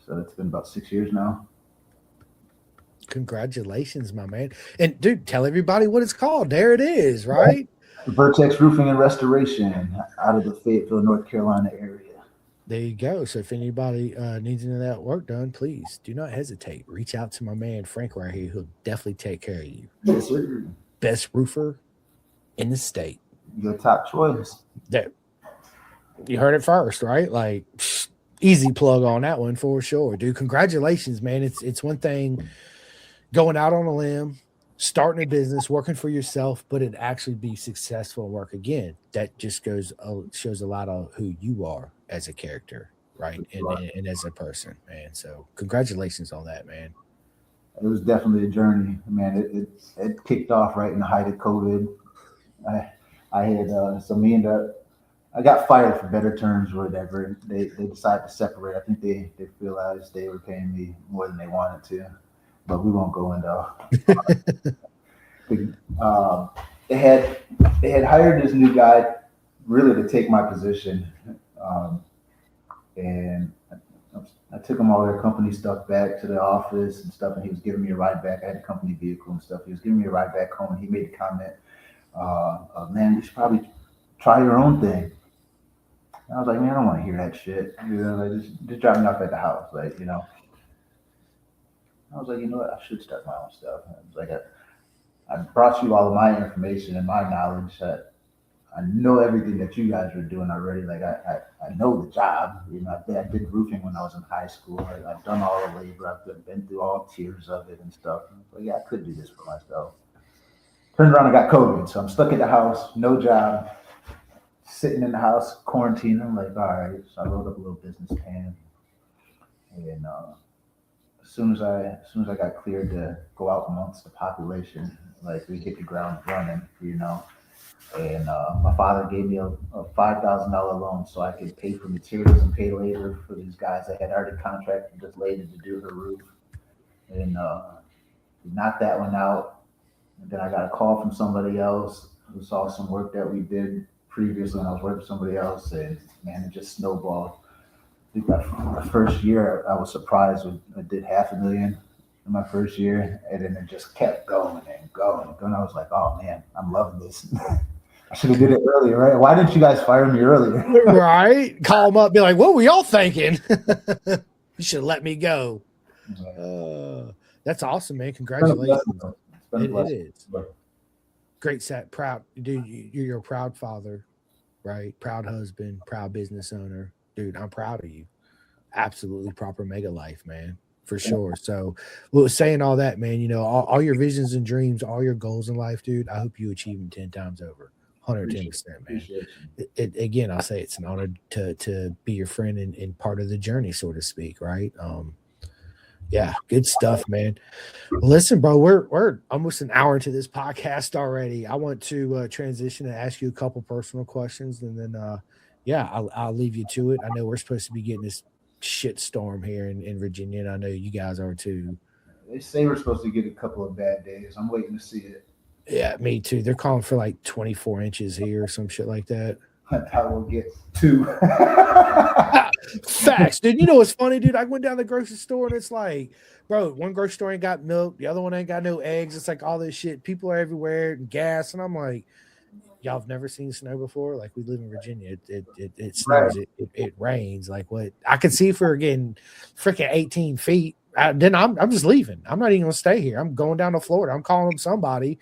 So it's been about 6 years now.
Congratulations, my man. And dude, tell everybody what it's called. There it is, right?
Vertex Roofing and Restoration out of the Fayetteville, North Carolina area.
There you go. So if anybody needs any of that work done, please do not hesitate. Reach out to my man Frank right here. He'll definitely take care of you.
Yes, sir.
Best roofer in the state.
Your top choice.
That you heard it first, right? Like easy plug on that one for sure, dude. Congratulations, man. It's one thing going out on a limb, starting a business, working for yourself, but it actually be successful and work again. That just shows a lot of who you are as a character, right? And as a person, man. So congratulations on that, man.
It was definitely a journey, man. It kicked off right in the height of COVID. I had I got fired for better terms or whatever. They decided to separate. I think they realized they were paying me more than they wanted to, but we won't go into. They had hired this new guy really to take my position, and I took him all their company stuff back to the office and stuff, and he was giving me a ride back. I had a company vehicle and stuff. He was giving me a ride back home, and he made a comment, "Man, you should probably try your own thing." And I was like, "Man, I don't want to hear that shit. You know, like just drop me off at the house, like, you know." I was like, "You know what? I should start my own stuff." And I was like, I brought you all of my information and my knowledge. I know everything that you guys are doing already. Like I know the job. You know, I did roofing when I was in high school. I've done all the labor. I've been through all tiers of it and stuff. But yeah, I could do this for myself. Turned around and got COVID, so I'm stuck at the house, no job, sitting in the house, quarantined. I'm like, all right. So I wrote up a little business plan and as soon as I got cleared to go out amongst the population, like we hit the ground running, And my father gave me a $5,000 loan so I could pay for materials and pay later for these guys that had already contracted this lady to do her roof. And we knocked that one out. And then I got a call from somebody else who saw some work that we did previously when I was working for somebody else. And man, it just snowballed. I think my first year, I was surprised when I did $500,000 in my first year. And then it just kept going and going and going. I was like, oh man, I'm loving this. I should have did it earlier, right? Why didn't you guys fire me earlier?
Right? Call them up, be like, what were y'all thinking? You should have let me go. That's awesome, man. Congratulations. It is. Great set. Proud. Dude, you're a proud father, right? Proud husband, proud business owner. Dude, I'm proud of you. Absolutely proper mega life, man. For sure. So, well, saying all that, man, you know, all your visions and dreams, all your goals in life, dude, I hope you achieve them 10 times over. 110%, man. Again, I'll say it's an honor to be your friend and part of the journey, so to speak, right? Yeah, good stuff, man. Well, listen, bro, we're almost an hour into this podcast already. I want to transition and ask you a couple personal questions, and then I'll leave you to it. I know we're supposed to be getting this shit storm here in Virginia, and I know you guys are too.
They say we're supposed to get a couple of bad days. I'm waiting to see it.
Yeah, me too. They're calling for like 24 inches here or some shit like that.
I will get 2.
Facts, dude. You know what's funny, dude? I went down to the grocery store and it's like, bro, one grocery store ain't got milk, the other one ain't got no eggs. It's like all this shit. People are everywhere and gas, and I'm like, y'all have never seen snow before? Like, we live in Virginia. It snows, it rains. Like, what? I could see for getting freaking 18 feet. Then I'm just leaving. I'm not even gonna stay here. I'm going down to Florida. I'm calling somebody.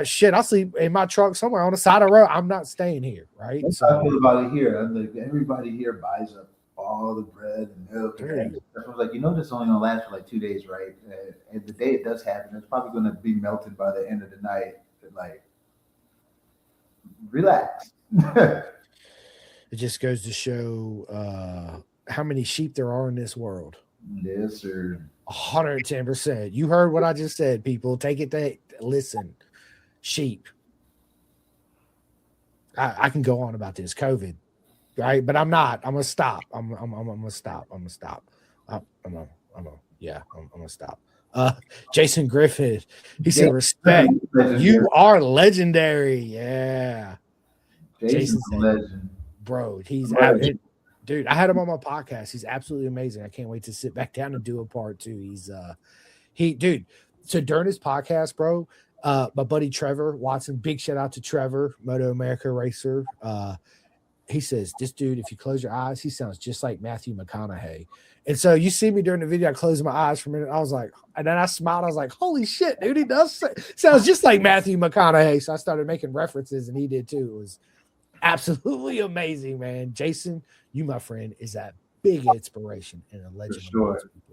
Shit, I'll sleep in my truck somewhere on the side of the road. I'm not staying here, right?
That's how I feel about it here. I'm like, everybody here buys up all the bread and milk. And I was like, this is only gonna last for like 2 days, right? And the day it does happen, it's probably gonna be melted by the end of the night. Like, relax.
It just goes to show how many sheep there are in this world.
Yes, sir.
110%. You heard what I just said, people. Take it to listen. Sheep. I can go on about this COVID, right? But I'm not. I'm gonna stop. I'm gonna stop. I'm gonna stop. Jason Griffith. He said, "Respect. You are legendary." Yeah.
Jason's a legend,
bro. Dude, I had him on my podcast. He's absolutely amazing. I can't wait to sit back down and do a part 2. So during his podcast, bro, my buddy Trevor Watson, big shout out to Trevor, Moto America racer. He says, this dude, if you close your eyes, he sounds just like Matthew McConaughey. And so you see me during the video, I closed my eyes for a minute. I was like, and then I smiled. I was like, holy shit, dude, he sounds just like Matthew McConaughey. So I started making references and he did too. It was absolutely amazing, man. Jason, you, my friend, is that big inspiration and a legend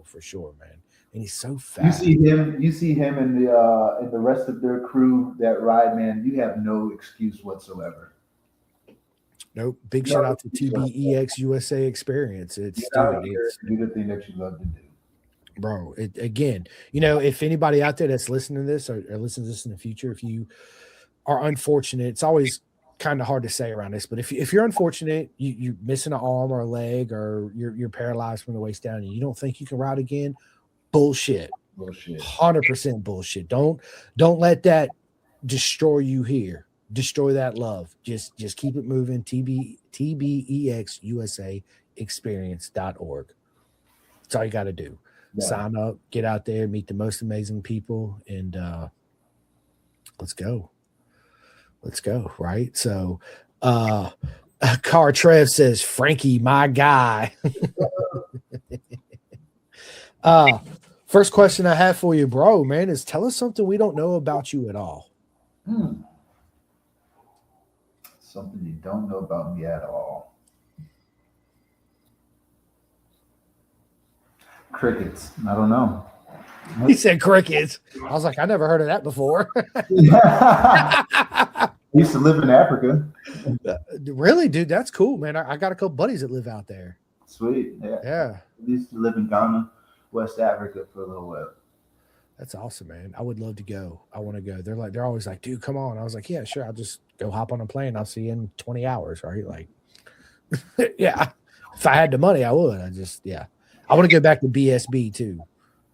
for sure, man. And he's so fast.
You see him and the rest of their crew that ride, man. You have no excuse whatsoever.
Nope. Big shout out to TBEX USA Experience.
Do the thing that you love to do,
bro. Again, if anybody out there that's listening to this or listens to this in the future, if you are unfortunate, it's always kind of hard to say around this, but if you're unfortunate, you're missing an arm or a leg, or you're paralyzed from the waist down, and you don't think you can ride again, bullshit. 100% bullshit. Don't let that destroy you here. Destroy that love. Just keep it moving. TBEX USA Experience.org. That's all you got to do. Yeah. Sign up, get out there, meet the most amazing people, and let's go. Right? So Car Trev says, Frankie, my guy. First question I have for you, bro, man, is tell us something we don't know about you at all.
Something you don't know about me at all. Crickets. I don't know.
He said crickets. I was like, I never heard of that before.
I used to live in Africa.
Really, dude? That's cool, man. I got a couple buddies that live out there.
Sweet. Yeah.
Yeah.
I used to live in Ghana. West Africa for a little while.
That's awesome, man. I would love to go. I want to go. They're always like, dude, come on. I was like, yeah, sure. I'll just go hop on a plane. I'll see you in 20 hours, right? Like, yeah. If I had the money, I would. Yeah. I want to go back to BSB too.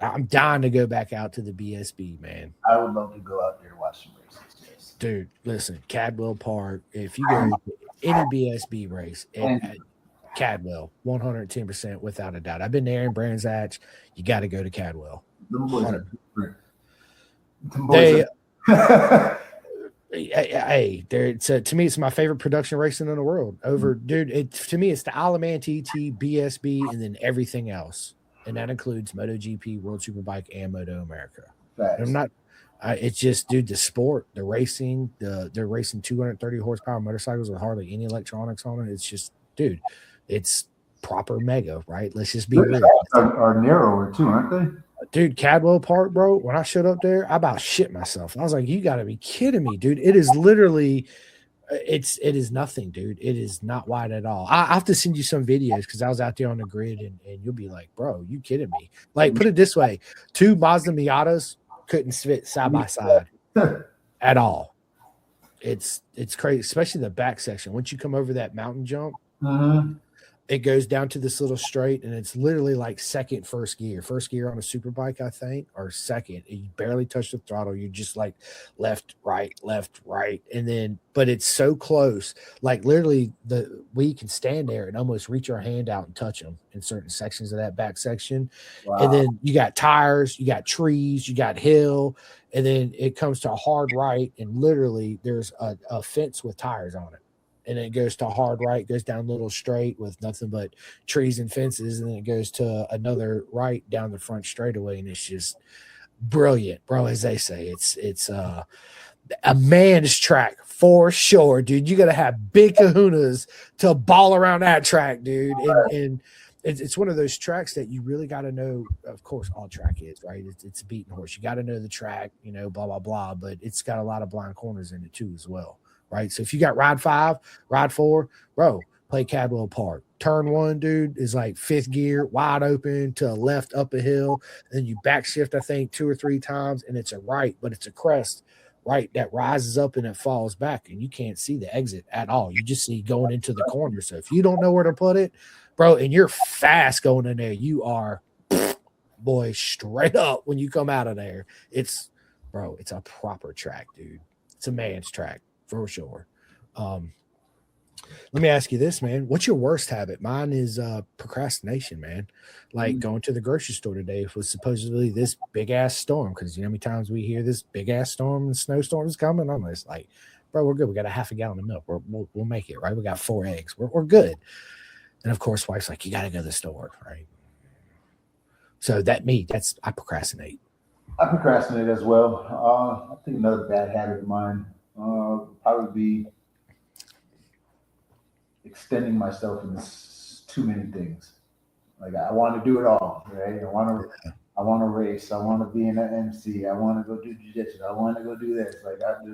I'm dying to go back out to the BSB, man.
I would love to go out there and watch some races. Yes.
Dude, listen, Cadwell Park. If you go to any BSB race at Cadwell, 110% without a doubt. I've been there in Brands Hatch. You got to go to Cadwell.
Them boys are different. Them boys
hey, to me, it's my favorite production racing in the world. Dude, to me, it's the Alaman TT, BSB, and then everything else. And that includes MotoGP, World Superbike, and Moto America. I'm not. It's just, dude, the sport, the racing, they're racing 230 horsepower motorcycles with hardly any electronics on it. It's just, dude, it's proper mega, right? Let's just be real.
Are narrower too, aren't they?
Dude, Cadwell Park, bro, when I showed up there, I about shit myself. I was like, you got to be kidding me, dude. It is literally, it is nothing, dude. It is not wide at all. I have to send you some videos because I was out there on the grid and you'll be like, bro, you kidding me? Like, put it this way, 2 Mazda Miatas couldn't fit side by side at all. It's crazy, especially the back section. Once you come over that mountain jump, it goes down to this little straight, and it's literally like first gear on a super bike, I think, or second. You barely touch the throttle. You're just like left, right, and then, but it's so close, like literally we can stand there and almost reach our hand out and touch them in certain sections of that back section. Wow. And then you got tires, you got trees, you got hill, and then it comes to a hard right, and literally there's a fence with tires on it. And it goes to a hard right, goes down a little straight with nothing but trees and fences, and then it goes to another right down the front straightaway, and it's just brilliant, bro. As they say, it's a man's track for sure, dude. You got to have big kahunas to ball around that track, dude. And it's one of those tracks that you really got to know. Of course, all track is, right? It's a beating horse. You got to know the track, blah blah blah. But it's got a lot of blind corners in it too, as well. Right. So if you got ride 5, ride 4, bro, play Cadwell Park. Turn 1, dude, is like 5th gear, wide open to a left up a hill. And then you back shift, I think, 2 or 3 times, and it's a right, but it's a crest, right, that rises up and it falls back, and you can't see the exit at all. You just see going into the corner. So if you don't know where to put it, bro, and you're fast going in there, you are, boy, straight up when you come out of there. It's a proper track, dude. It's a man's track. For sure. Let me ask you this, man. What's your worst habit? Mine is procrastination, man. Like going to the grocery store today was supposedly this big ass storm, because you know how many times we hear this big ass storm and snowstorms coming. I'm just like, bro, we're good. We got a half a gallon of milk. We'll make it, right? We got 4 eggs. We're good. And of course, wife's like, you got to go to the store, right? So I procrastinate.
I procrastinate as well. I think another bad habit of mine probably be extending myself in too many things. Like I want to do it all, right? I want to race. I want to be an MC. I want to go do jiu-jitsu. I want to go do this. Like I want to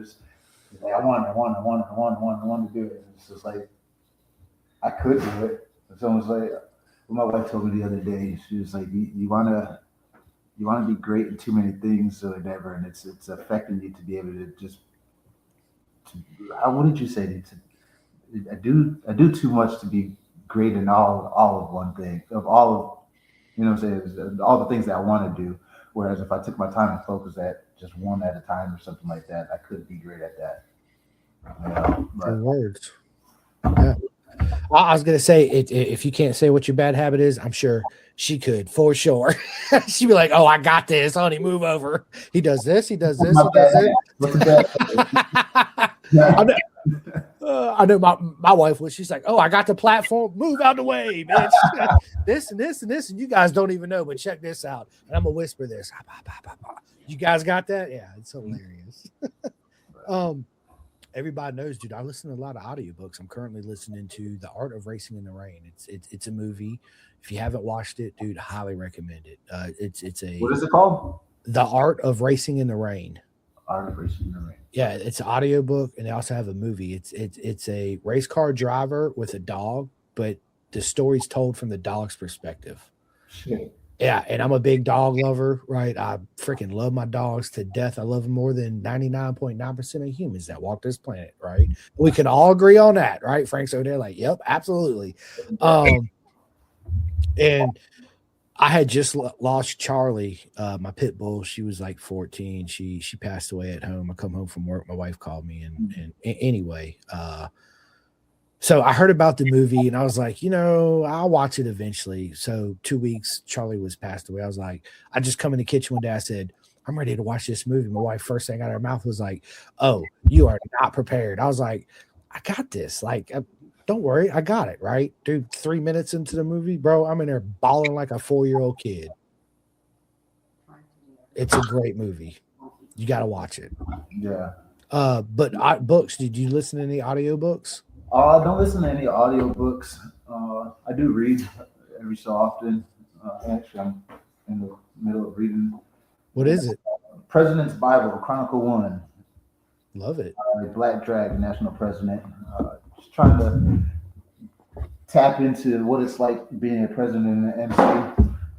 do it. It's just like I could do it. It's almost like what my wife told me the other day. She was like, "You want to be great in too many things or whatever, and it's affecting you to be able to just." What did you say? I do too much to be great in all of one thing, of all of, what I'm saying, all the things that I want to do. Whereas if I took my time and focused at just one at a time or something like that, I could be great at that.
Words. Yeah. I was gonna say, if you can't say what your bad habit is, I'm sure she could for sure. She'd be like, "Oh, I got this, honey. Move over." He does this. He does this. He does it. I know my wife was. She's like, "Oh, I got the platform. Move out the way, bitch." This and this and this, and you guys don't even know. But check this out, and I'm gonna whisper this. You guys got that? Yeah, it's hilarious. Everybody knows, dude. I listen to a lot of audiobooks. I'm currently listening to The Art of Racing in the Rain. It's a movie. If you haven't watched it, dude, highly recommend it.
What is it called?
The Art of Racing in the Rain.
Art of Racing in the Rain.
Yeah, it's an audiobook, and they also have a movie. It's a race car driver with a dog, but the story's told from the dog's perspective.
Shit.
Yeah, and I'm a big dog lover, right? I freaking love my dogs to death. I love them more than 99.9% of humans that walk this planet, right? We can all agree on that, right? Frank's over there, like, yep, absolutely. Um, and I had just lost Charlie, my pit bull. She was like 14. She passed away at home. I come home from work. My wife called me, and anyway, so I heard about the movie and I was like, I'll watch it eventually. So 2 weeks, Charlie was passed away. I was like, I just come in the kitchen one day. I said, I'm ready to watch this movie. My wife, first thing out of her mouth was like, oh, you are not prepared. I was like, I got this. Like, don't worry. I got it. Right. Dude, 3 minutes into the movie, bro, I'm in there bawling like a 4-year-old kid. It's a great movie. You got to watch it.
Yeah.
But books, did you listen to any audiobooks?
I don't listen to any audiobooks. I do read every so often. Actually, I'm in the middle of reading
What is it?
President's Bible, Chronicle 1.
Love it.
Black Dragon, national president. Just trying to tap into what it's like being a president in the MC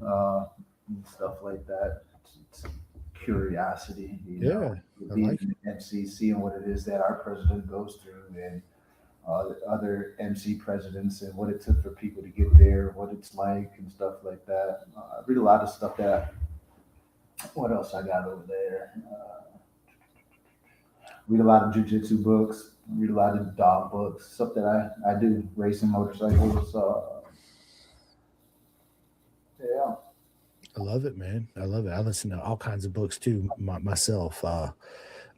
and stuff like that. It's curiosity, being
like
an MC, seeing what it is that our president goes through, and other MC presidents, and what it took for people to get there, what it's like, and stuff like that. I read a lot of stuff that. What else I got over there? Read a lot of jujitsu books. Read a lot of dog books. Stuff that I do, racing motorcycles. Yeah.
I love it, man. I love it. I listen to all kinds of books too myself.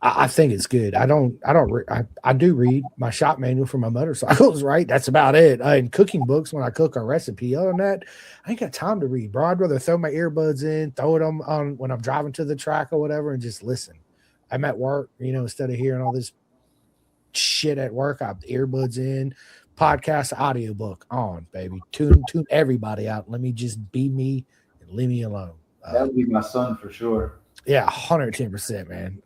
I think it's good. I do read my shop manual for my motorcycles, right? That's about it. And cooking books when I cook a recipe. Other than that, I ain't got time to read, bro. I'd rather throw my earbuds in, throw it on when I'm driving to the track or whatever, and just listen. I'm at work, instead of hearing all this shit at work, I have the earbuds in, podcast, audiobook on, baby. Tune everybody out. Let me just be me and leave me alone.
That would be my son for sure.
Yeah, 110%, man.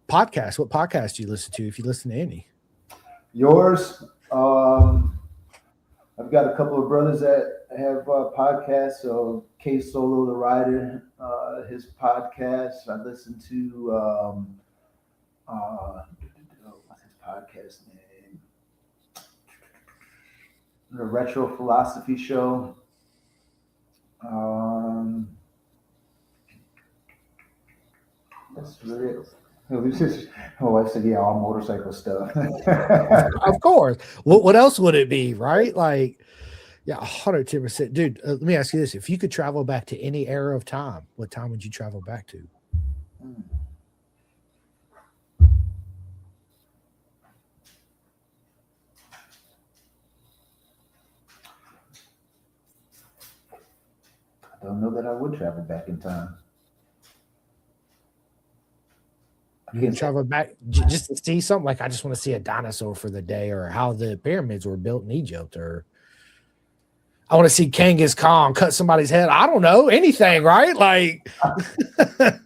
Podcast. What podcast do you listen to? If you listen to any,
yours. I've got a couple of brothers that have podcasts. So K Solo the Rider, his podcast. I listen to what's his podcast name? The Retro Philosophy Show. That's really it. Oh, I said, yeah, all motorcycle stuff.
of course. What else would it be, right? Like, yeah, 110%. Dude, let me ask you this. If you could travel back to any era of time, what time would you travel back to?
I don't know that I would travel back in time.
You can travel back just to see something. Like, I just want to see a dinosaur for the day, or how the pyramids were built in Egypt, or I want to see Genghis Khan cut somebody's head. I don't know, anything, right? Like, I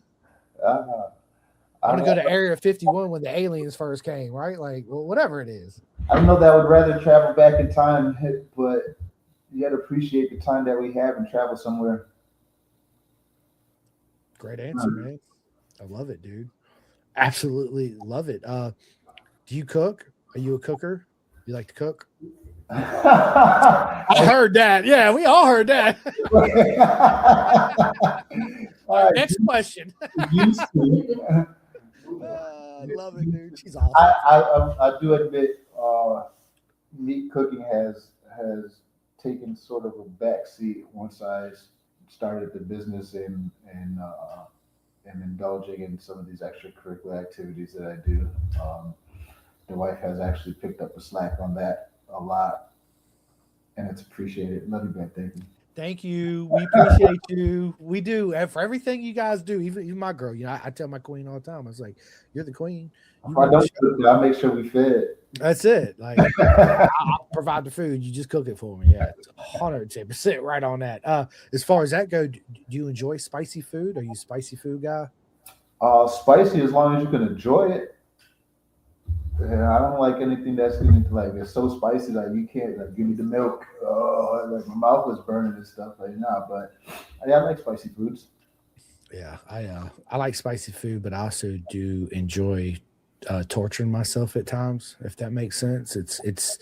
want to go to Area 51 when the aliens first came, right? Like, well, whatever it is.
I don't know that I would rather travel back in time, but you got to appreciate the time that we have and travel somewhere.
Great answer, man. I love it, dude. Absolutely love it. Do you cook? Are you a cooker? You like to cook? I heard that. Yeah, we all heard that. All right, next question.
I
love it, dude. She's awesome.
I do admit, meat cooking has taken sort of a backseat once I started the business and indulging in some of these extracurricular activities that I do. The wife has actually picked up the slack on that a lot, and it's appreciated. Love you, Ben. Thank you.
Thank you. We appreciate you. We do. And for everything you guys do, even my girl, I tell my queen all the time, I was like, you're the queen.
I'll make sure we fed.
That's it. Like, I'll provide the food. You just cook it for me. Yeah, it's 110% right on that. As far as that go, do you enjoy spicy food? Are you a spicy food guy?
Spicy as long as you can enjoy it. Yeah, I don't like anything that's like it's so spicy. Like you can't like give me the milk. Oh, like my mouth was burning and stuff like now. But yeah, I like spicy foods.
Yeah, I like spicy food, but I also do enjoy torturing myself at times, if that makes sense. It's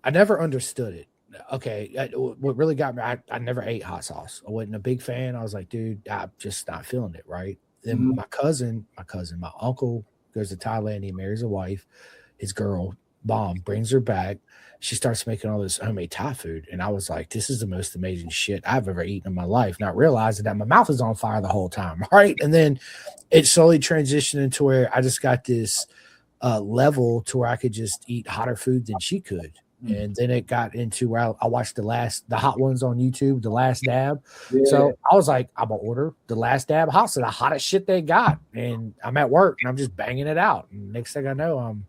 I never understood it. Okay, what really got me, I never ate hot sauce. I wasn't a big fan. I was like, dude, I'm just not feeling it, right? Then
Mhm.
my uncle goes to Thailand. He marries a wife. His girl, mom, brings her back. She starts making all this homemade Thai food. And I was like, this is the most amazing shit I've ever eaten in my life, not realizing that my mouth is on fire the whole time, right? And then it slowly transitioned into where I just got this level to where I could just eat hotter food than she could.
Mm.
And then it got into where I watched the hot ones on YouTube, the last dab.
Yeah.
So I was like, I'm gonna order the last dab hot, so the hottest shit they got. And I'm at work and I'm just banging it out. And next thing I know, I'm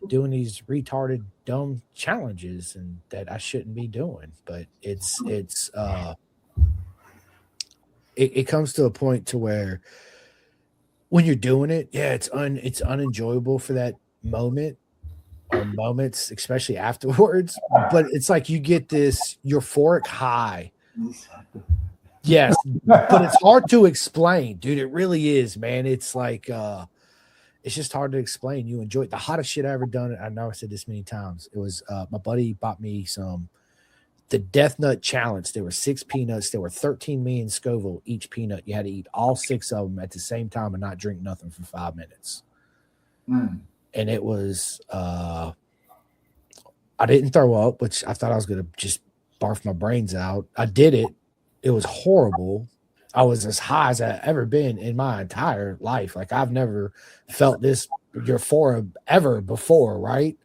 doing these retarded dumb challenges and that I shouldn't be doing. But it comes to a point to where when you're doing it, yeah, it's unenjoyable for that moment or moments, especially afterwards. But it's like you get this euphoric high. Yes, but it's hard to explain, dude. It really is, man. It's like it's just hard to explain. You enjoy it. The hottest shit I ever done. I know I said this many times. It was my buddy bought me the Death Nut Challenge. There were 6 peanuts. There were 13 million Scoville each peanut. You had to eat all 6 of them at the same time and not drink nothing for 5 minutes.
Mm.
And it was I didn't throw up, which I thought I was gonna just barf my brains out. I did it. It was horrible. I was as high as I've ever been in my entire life. Like I've never felt this euphoria ever before, right?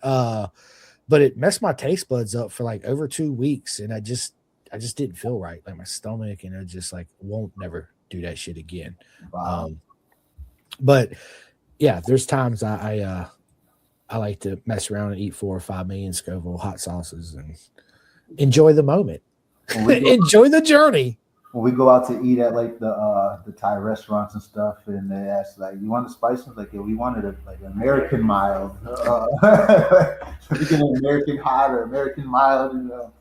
But it messed my taste buds up for like over 2 weeks, and I just didn't feel right. Like my stomach, and I just like won't never do that shit again.
Wow.
But yeah, there's times I like to mess around and eat 4 or 5 million Scoville hot sauces and enjoy the moment,
When we go,
enjoy the journey.
when we go out to eat at like the Thai restaurants and stuff, and they ask like, "You want the spicy?" Like, yeah, we wanted a like American mild. We get an American hot or American mild, you know.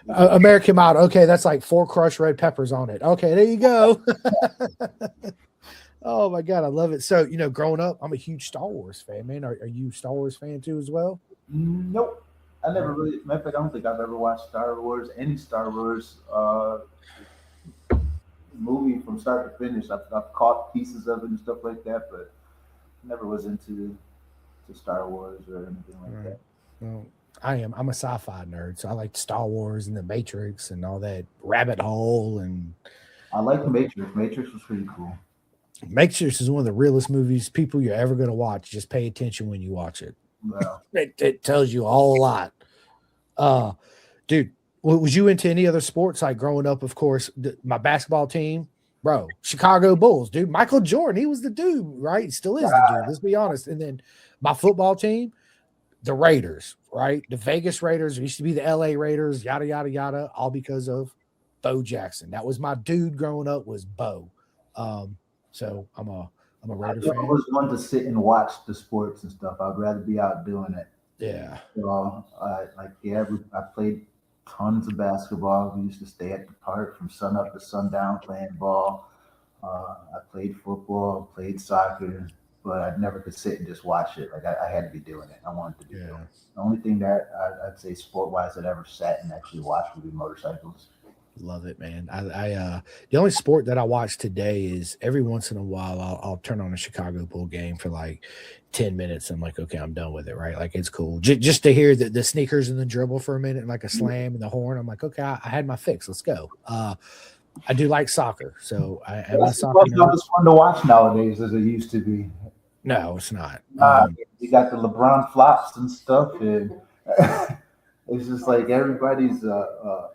American mild. Okay, that's like 4 crushed red peppers on it. Okay, there you go. Oh my god, I love it. So growing up, I'm a huge Star Wars fan, man. Are you a Star Wars fan too as well?
Nope. I never
No.
really. Matter of fact, I don't think I've ever watched Star Wars, any Star Wars movie from start to finish. I've caught pieces of it and stuff like that, but never was into to Star Wars or anything like
Right.
that.
Well, I am. I'm a sci-fi nerd, so I like Star Wars and the Matrix and all that rabbit hole and
I like the Matrix. Matrix was pretty cool.
Matrix is one of the realest movies people you're ever going to watch. Just pay attention when you watch it.
Well,
It tells you all a lot. Uh, dude, was you into any other sports like growing up? Of course, my basketball team, bro, Chicago Bulls, dude. Michael Jordan, he was the dude, right? He still is the dude. Let's be honest. And then my football team, the Raiders, right? The Vegas Raiders used to be the LA Raiders, yada yada yada, all because of Bo Jackson. That was my dude growing up. Was Bo. So I'm a
I
Raider
never
fan.
was one to sit and watch the sports and stuff. I'd rather be out doing it.
Yeah,
So, like, yeah, I played tons of basketball. We used to stay at the park from sun up to sundown playing ball. I played football, played soccer, but I never could sit and just watch it. Like, I had to be doing it. I wanted to be doing
yeah.
it. The only thing that I'd say sport wise I'd ever sat and actually watched would be motorcycles.
Love it, man. The only sport that I watch today is every once in a while I'll turn on a Chicago Bull game for like 10 minutes. I'm like, okay, I'm done with it, right? Like it's cool. Just to hear the sneakers and the dribble for a minute and like a slam and the horn. I'm like, okay, I had my fix. Let's go. I do like soccer, so I am a
It's
soccer
not
nerd.
as fun to watch nowadays as it used to be.
No, it's not.
You got the LeBron flops and stuff, and it's just like everybody's a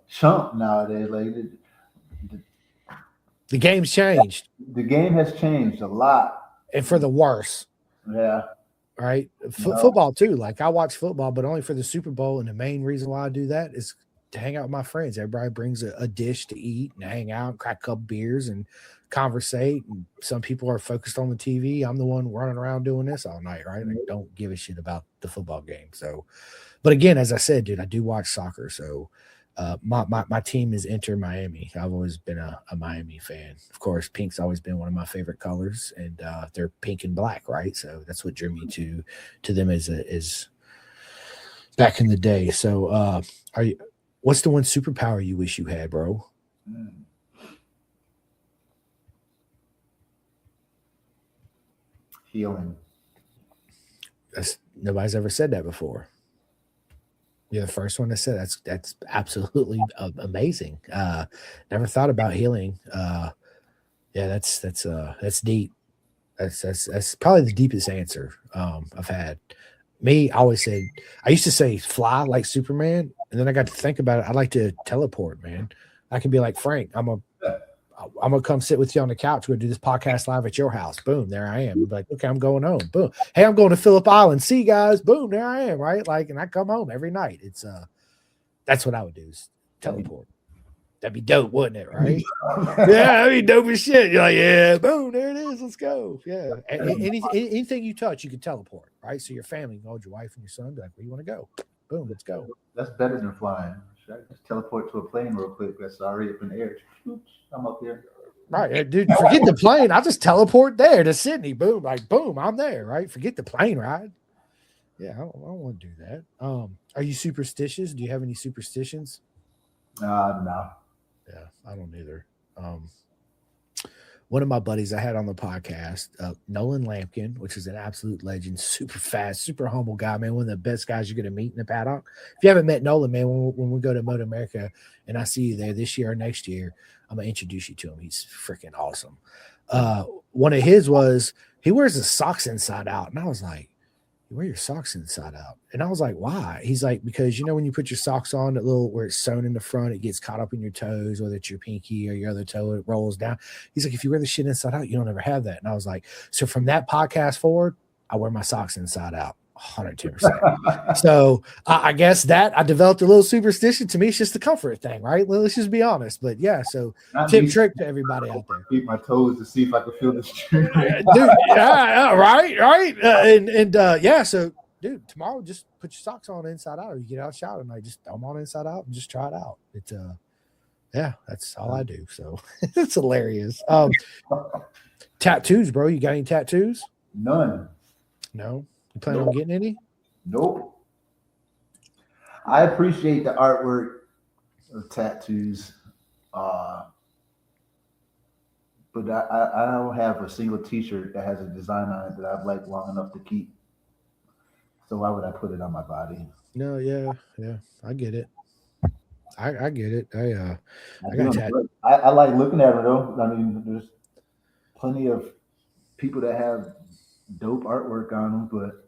chump nowadays. Like
The game's changed
the game has changed a lot.
and for the worse.
Yeah,
Right,
no,
football too. Like I watch football, but only for the Super Bowl, and the main reason why I do that is to hang out with my friends. Everybody brings a dish to eat and hang out, and crack a couple beers and conversate. And some people are focused on the TV. I'm the one running around doing this all night, right? I don't give a shit about the football game. So, but again, as I said, dude, I do watch soccer. So my team is Inter Miami. I've always been a Miami fan. Of course, pink's always been one of my favorite colors, and they're pink and black, right? So that's what drew me to them as back in the day. So what's the one superpower you wish you had, bro?
Healing.
Nobody's ever said that before. You're the first one to say that's absolutely amazing. Never thought about healing. Yeah, that's deep. That's probably the deepest answer I've had. Me, I used to say fly like Superman, and then I got to think about it. I like to teleport, man. I can be like Frank. I'm gonna come sit with you on the couch. We're gonna do this podcast live at your house. Boom, there I am. Be like, okay, I'm going home. Boom. Hey, I'm going to Phillip Island. See you guys. Boom, there I am. Right, like, and I come home every night. It's that's what I would do is teleport. That'd be dope, wouldn't it? Right? Yeah, that'd be dope as shit. You're like, yeah, boom, there it is. Let's go. Yeah. Anything you touch, you can teleport, right? So your family, you know, your wife and your son, be like, where you want to go? Boom, let's go.
That's better than flying. Should I just teleport to a plane real quick? That's already up in the air. I'm up here.
Right, dude. Forget the plane. I'll just teleport there to Sydney. Boom, like boom, I'm there. Right. Forget the plane ride. Yeah, I don't want to do that. Are you superstitious? Do you have any superstitions?
No.
Yeah, I don't either. One of my buddies I had on the podcast, Nolan Lampkin, which is an absolute legend, super fast, super humble guy, man. One of the best guys you're going to meet in the paddock. If you haven't met Nolan, man, when we go to Moto America and I see you there this year or next year, I'm going to introduce you to him. He's freaking awesome. One of his was he wears his socks inside out. And I was like, you wear your socks inside out. And I was like, why? He's like, because, you know, when you put your socks on, that little where it's sewn in the front, it gets caught up in your toes, whether it's your pinky or your other toe, it rolls down. He's like, if you wear the shit inside out, you don't ever have that. And I was like, so from that podcast forward, I wear my socks inside out 110%. So I guess that I developed a little superstition. To me, it's just a comfort thing, right? Well, let's just be honest. But yeah, so trick to everybody out there.
Keep my toes to see if I can feel the string.
Dude, yeah, right. Yeah, so dude, tomorrow just put your socks on inside out, or you get out shower and just throw them on inside out and just try it out. It's yeah, that's all I do. So it's hilarious. Tattoos, bro. You got any tattoos?
None.
No. You plan on getting any?
Nope. I appreciate the artwork of tattoos, but I don't have a single T-shirt that has a design on it that I've liked long enough to keep. So why would I put it on my body?
No, yeah, I get it. I get it. I got tattoos.
I like looking at it though. I mean, there's plenty of people that have dope artwork on them, but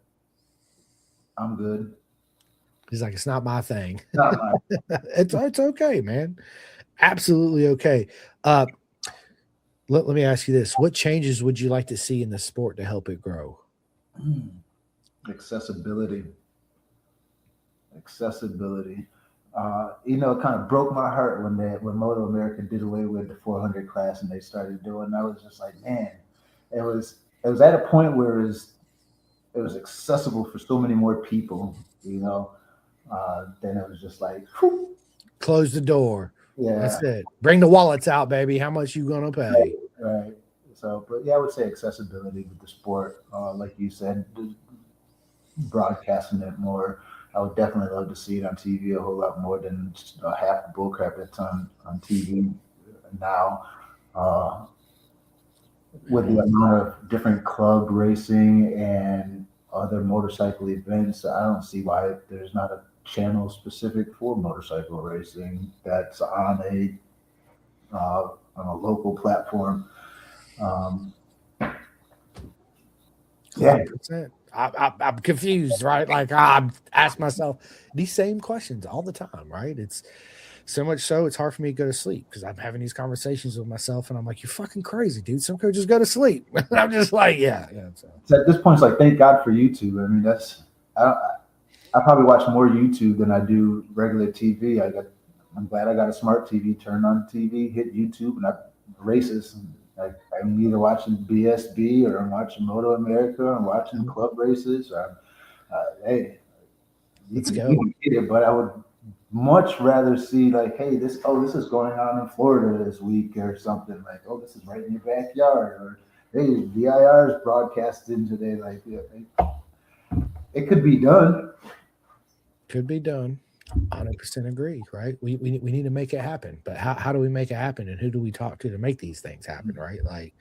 I'm good.
He's like, it's not my thing.
Not my
it's okay, man. Absolutely okay. Let me ask you this: what changes would you like to see in the sport to help it grow?
Accessibility. You know, it kind of broke my heart when Moto America did away with the 400 class and they started doing. I was just like, man, it was at a point where it was accessible for so many more people, you know. Then it was just like, whew.
Close the door.
Yeah,
that's it. Bring the wallets out, baby. How much you gonna pay?
Right. So, but yeah, I would say accessibility with the sport, like you said, broadcasting it more. I would definitely love to see it on TV a whole lot more than half the bullcrap that's on TV now. With the amount of different club racing and other motorcycle events, I don't see why there's not a channel specific for motorcycle racing that's on a local platform. Yeah.
100%. I'm confused, right? Like I ask myself these same questions all the time, right? It's so much so it's hard for me to go to sleep because I'm having these conversations with myself and I'm like, you're fucking crazy, dude. Some could just go to sleep. I'm just like, yeah.
So at this point, it's like, thank God for YouTube. I mean, I probably watch more YouTube than I do regular TV. I got I'm glad I got a smart TV. Turn on the TV, hit YouTube, and I races. Like I'm either watching BSB or I'm watching Moto America. I'm watching club races. Or hey,
Let's
you
go.
can get it, but I would much rather see like, hey, this is going on in Florida this week or something like, oh, this is right in your backyard, or hey, VIR is broadcasting today. Like, yeah, it could be done.
Could be done. 100% agree, right? We need to make it happen, but how do we make it happen, and who do we talk to make these things happen, right? Like,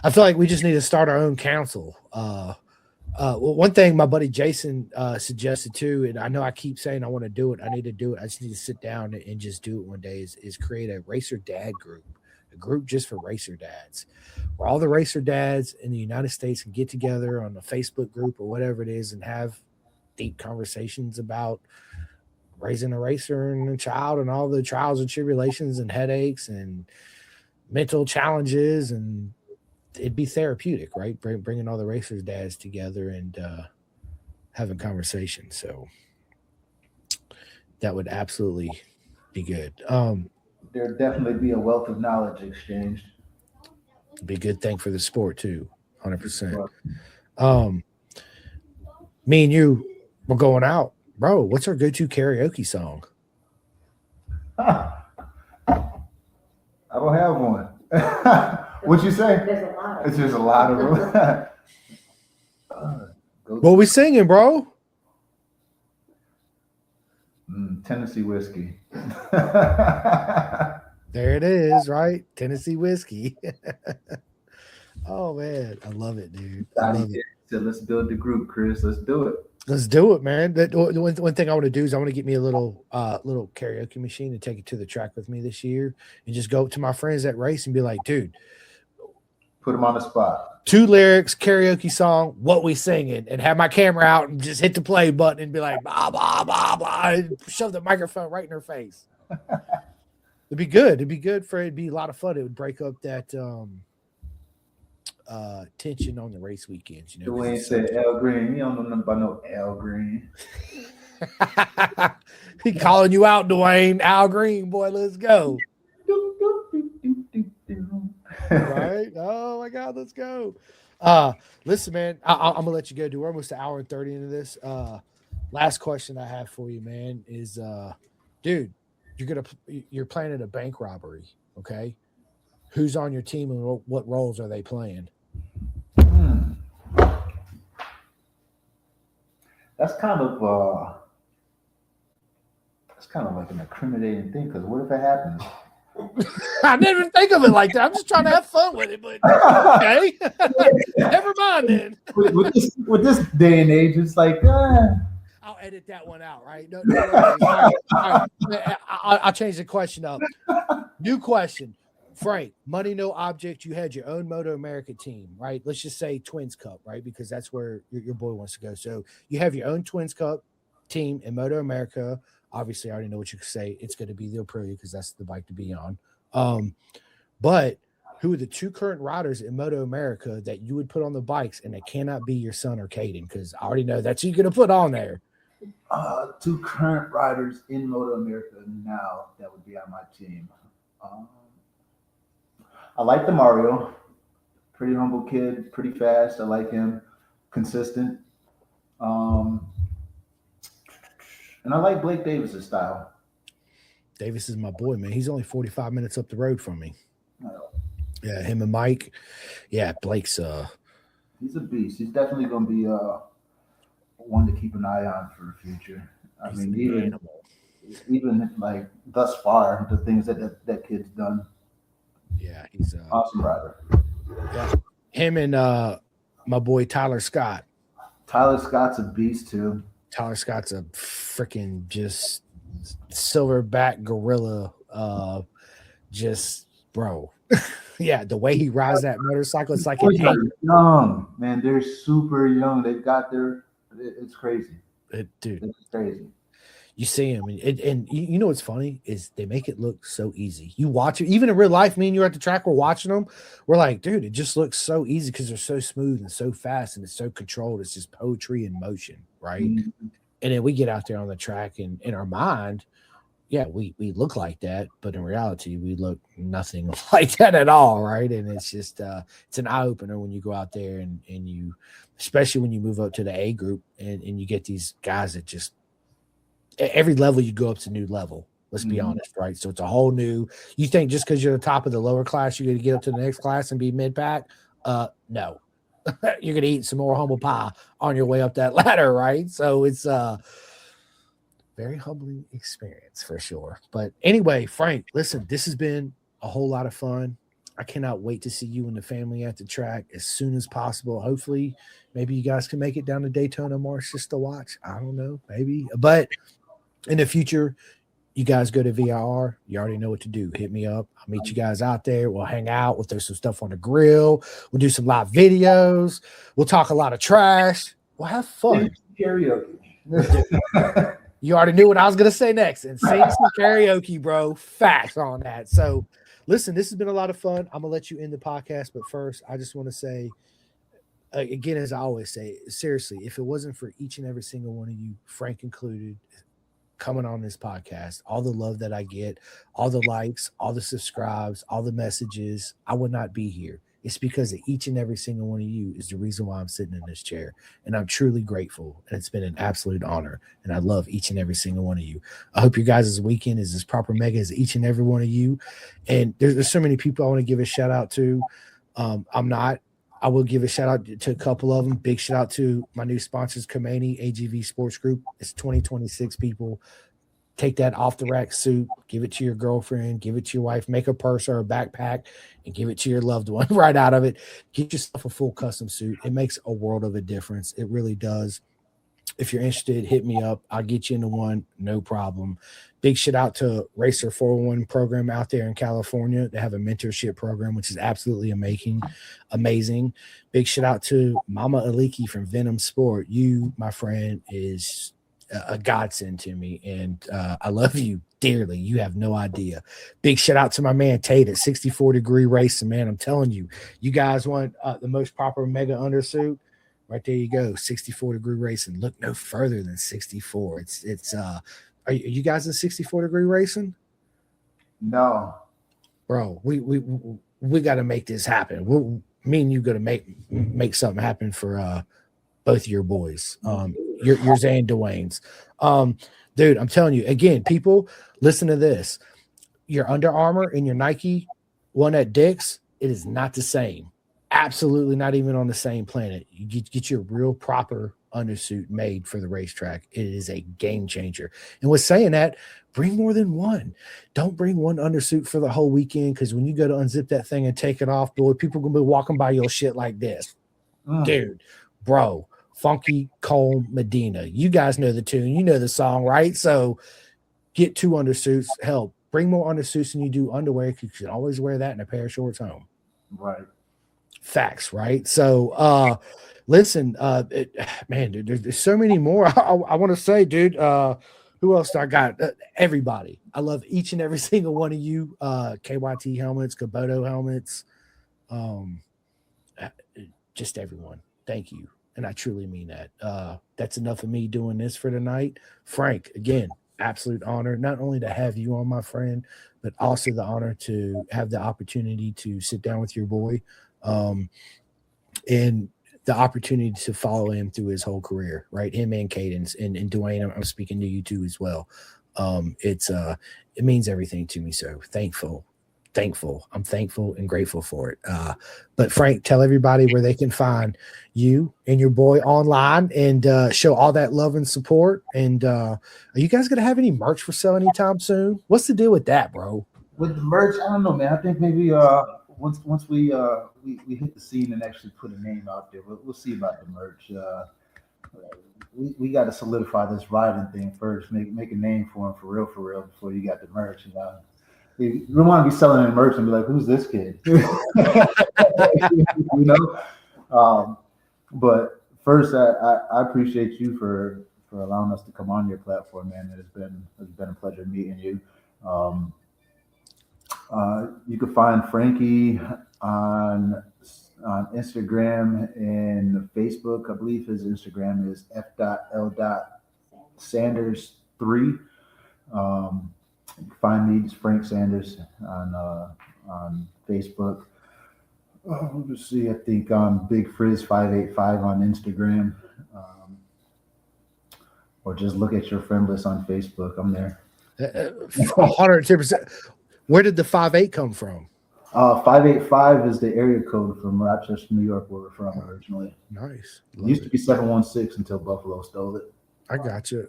I feel like we just need to start our own council. Well, one thing my buddy Jason suggested too, and I know I keep saying I want to do it. I need to do it. I just need to sit down and just do it one day. Is create a racer dad group, a group just for racer dads, where all the racer dads in the United States can get together on a Facebook group or whatever it is and have deep conversations about raising a racer and a child and all the trials and tribulations and headaches and mental challenges, and it'd be therapeutic, right? Bringing all the racers dads together and having conversations. So that would absolutely be good.
There'd definitely be a wealth of knowledge exchanged.
Be a good thing for the sport too. 100%. Me and you were going out, bro. What's our go-to karaoke song?
I don't have one. What'd you say?
There's a lot.
It's just a lot of them.
What we singing, bro?
Tennessee whiskey.
There it is, right? Tennessee whiskey. Oh man, I love it, dude. I love it.
So let's build the group, Chris. Let's do it.
Let's do it, man. That one thing I want to do is I want to get me a little karaoke machine and take it to the track with me this year, and just go up to my friends that race and be like, dude,
put them on the spot.
2 lyrics, karaoke song, what we singing, and have my camera out and just hit the play button and be like, blah blah blah blah, and shove the microphone right in her face. It'd be good. It'd be good for it'd be a lot of fun. It would break up that tension on the race weekends. You know,
Dwayne said Al Green. You don't know nothing about no Al Green.
He calling you out, Dwayne. Al Green, boy, let's go. Right? Oh my God, let's go. Listen, man, I'm gonna let you go. We're almost an hour and 30 into this. Last question I have for you, man, is dude, you're planning a bank robbery, okay? Who's on your team and what roles are they playing?
That's kind of like an incriminating thing, because what if it happens?
I didn't even think of it like that. I'm just trying to have fun with it, but okay. Never mind then.
With this day and age, it's like
I'll edit that one out, right? No, all right. I'll change the question up. New question. Frank, money no object. You had your own Moto America team, right? Let's just say Twins Cup, right? Because that's where your boy wants to go. So you have your own Twins Cup team in Moto America. Obviously, I already know what you could say. It's going to be the Aprilia because that's the bike to be on. But who are the 2 current riders in Moto America that you would put on the bikes, and they cannot be your son or Caden? Because I already know that's who you're going to put on there.
2 current riders in Moto America now that would be on my team. I like the Mario. Pretty humble kid, pretty fast. I like him. Consistent. And I like Blake Davis's style.
Davis is my boy, man. He's only 45 minutes up the road from me. Yeah, him and Mike. Yeah, Blake's
he's a beast. He's definitely going to be one to keep an eye on for the future. I mean, even like thus far, the things that kid's done.
Yeah, he's
awesome rider.
Yeah, him and my boy Tyler Scott.
Tyler Scott's a beast too.
Tyler Scott's a freaking just silverback gorilla. Just bro. Yeah, the way he rides that motorcycle, it's like
young, man. They're super young. They've got it's crazy.
Dude,
it's crazy.
You see him, and you know what's funny is they make it look so easy. You watch it, even in real life. Me and you at the track, we're watching them. We're like, dude, it just looks so easy because they're so smooth and so fast and it's so controlled. It's just poetry in motion, right? Mm-hmm. And then we get out there on the track, and in our mind, yeah, we look like that, but in reality, we look nothing like that at all, right? And it's just it's an eye opener when you go out there and you, especially when you move up to the A group and you get these guys that just every level you go up to new level. Let's be
Mhm.
honest, right? So it's a whole new. You think just because you're the top of the lower class, you're going to get up to the next class and be mid pack? No, you're going to eat some more humble pie on your way up that ladder, right? So it's very humbling experience for sure. But anyway, Frank, listen, this has been a whole lot of fun. I cannot wait to see you and the family at the track as soon as possible. Hopefully, maybe you guys can make it down to Daytona March just to watch. I don't know, maybe. But in the future, you guys go to VIR. You already know what to do. Hit me up. I'll meet you guys out there. We'll hang out. We'll throw some stuff on the grill. We'll do some live videos. We'll talk a lot of trash. We'll have fun.
Karaoke.
You already knew what I was going to say next. And sing some karaoke, bro. Facts on that. So, listen, this has been a lot of fun. I'm going to let you end the podcast. But first, I just want to say, again, as I always say, seriously, if it wasn't for each and every single one of you, Frank included, coming on this podcast, all the love that I get, all the likes, all the subscribes, all the messages, I would not be here. It's because of each and every single one of you is the reason why I'm sitting in this chair. And I'm truly grateful. And it's been an absolute honor. And I love each and every single one of you. I hope your guys' weekend is as proper mega as each and every one of you. And there's so many people I want to give a shout out to. I'm not. I will give a shout out to a couple of them. Big shout out to my new sponsors, Kamani, AGV Sports Group. It's 2026 people. Take that off the rack suit, give it to your girlfriend, give it to your wife, make a purse or a backpack, and give it to your loved one right out of it. Get yourself a full custom suit. It makes a world of a difference. It really does. If you're interested, hit me up. I'll get you into one, no problem. Big shout out to Racer 401 program out there in California. They have a mentorship program, which is absolutely amazing. Amazing. Big shout out to Mama Aliki from Venom Sport. You, my friend, is a godsend to me, and I love you dearly. You have no idea. Big shout out to my man Tate at 64 Degree Racing, man. I'm telling you, you guys want the most proper mega undersuit. Right there you go, 64 Degree Racing. Look no further than 64. It's are you guys in 64 Degree Racing?
No.
Bro, we got to make this happen. Me and you got to make something happen for both of your boys. Your Zane Dwayne's. Dude, I'm telling you again, people, listen to this. Your Under Armour and your Nike one at Dick's, it is not the same. Absolutely not even on the same planet. You get your real proper undersuit made for the racetrack. It is a game changer. And with saying that, bring more than one. Don't bring one undersuit for the whole weekend, because when you go to unzip that thing and take it off, boy, people are gonna be walking by your shit like this. Dude, bro, Funky Cole Medina. You guys know the tune, you know the song, right? So get two undersuits. Hell, bring more undersuits than you do underwear, because you can always wear that in a pair of shorts home.
Right.
Facts, right? So listen, man, dude, there's so many more. I want to say, dude, who else I got? Everybody. I love each and every single one of you. KYT helmets, Kubota helmets, um, uh, just everyone. Thank you. And I truly mean that. That's enough of me doing this for tonight. Frank, again, absolute honor, not only to have you on, my friend, but also the honor to have the opportunity to sit down with your boy, um, and the opportunity to follow him through his whole career, right? Him and Cadence and Dwayne, I'm speaking to you too as well. It means everything to me. So thankful. I'm thankful and grateful for it. But Frank, tell everybody where they can find you and your boy online, and show all that love and support. And are you guys gonna have any merch for sale anytime soon? What's the deal with that, bro?
With the merch, I don't know, man. I think maybe once we hit the scene and actually put a name out there, we'll see about the merch. We got to solidify this riding thing first. Make a name for him for real before you got the merch. You don't want to be selling the merch and be like, "Who's this kid?" you know. But first, I appreciate you for allowing us to come on your platform, man. It's been a pleasure meeting you. Um, you can find Frankie on Instagram and Facebook. I believe his Instagram is f.l.sanders3. Find me, it's Frank Sanders on Facebook. Let's see, I think Big Frizz 585 on Instagram, or just look at your friend list on Facebook. I'm there.
110%. Where did the 5'8" come from?
585 is the area code from Rochester, New York, where we're from originally.
Nice.
It used to be 716 until Buffalo stole it.
I got you.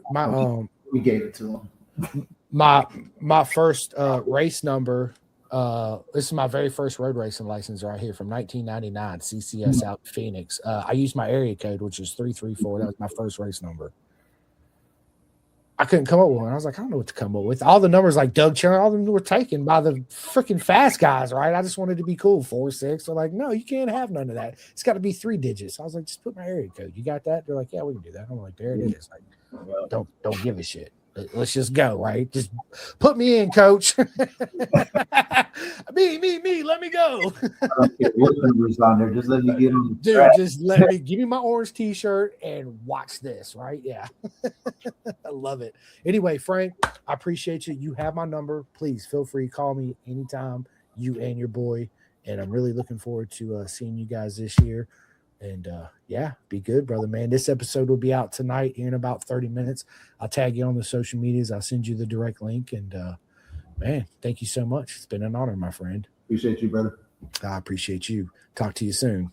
We gave it to them.
My first race number. This is my very first road racing license right here from 1999, CCS out in Phoenix. I used my area code, which is 334. That was my first race number. I couldn't come up with one. I was like, I don't know what to come up with. All the numbers like Doug Chandler, all of them were taken by the freaking fast guys, right? I just wanted to be cool. 4, 6. They're like, no, you can't have none of that. It's got to be 3 digits. I was like, just put my area code. You got that? They're like, yeah, we can do that. I'm like, there it is. Like, don't give a shit. Let's just go, right? Just put me in, coach. me. Let me go.
I don't care what numbers on there. Just let me get on the
Dude,
track.
just let me give me my orange t-shirt and watch this, right? Yeah. I love it. Anyway, Frank, I appreciate you. You have my number. Please feel free to call me anytime, you and your boy. And I'm really looking forward to seeing you guys this year. And yeah, be good, brother, man. This episode will be out tonight in about 30 minutes. I'll tag you on the social medias. I'll send you the direct link. And man, thank you so much. It's been an honor, my friend.
Appreciate you, brother.
I appreciate you. Talk to you soon.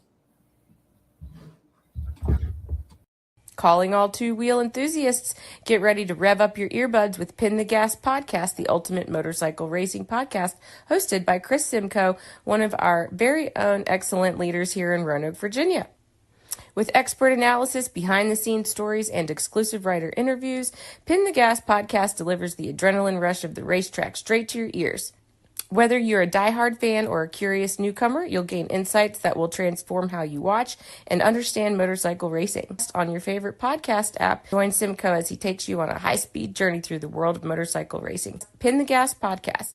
Calling all two-wheel enthusiasts, get ready to rev up your earbuds with Pin the Gas Podcast, the ultimate motorcycle racing podcast, hosted by Chris Simcoe, one of our very own excellent leaders here in Roanoke, Virginia. With expert analysis, behind-the-scenes stories, and exclusive writer interviews, Pin the Gas Podcast delivers the adrenaline rush of the racetrack straight to your ears. Whether you're a diehard fan or a curious newcomer, you'll gain insights that will transform how you watch and understand motorcycle racing. On your favorite podcast app, join Simcoe as he takes you on a high-speed journey through the world of motorcycle racing. Pin the Gas Podcast.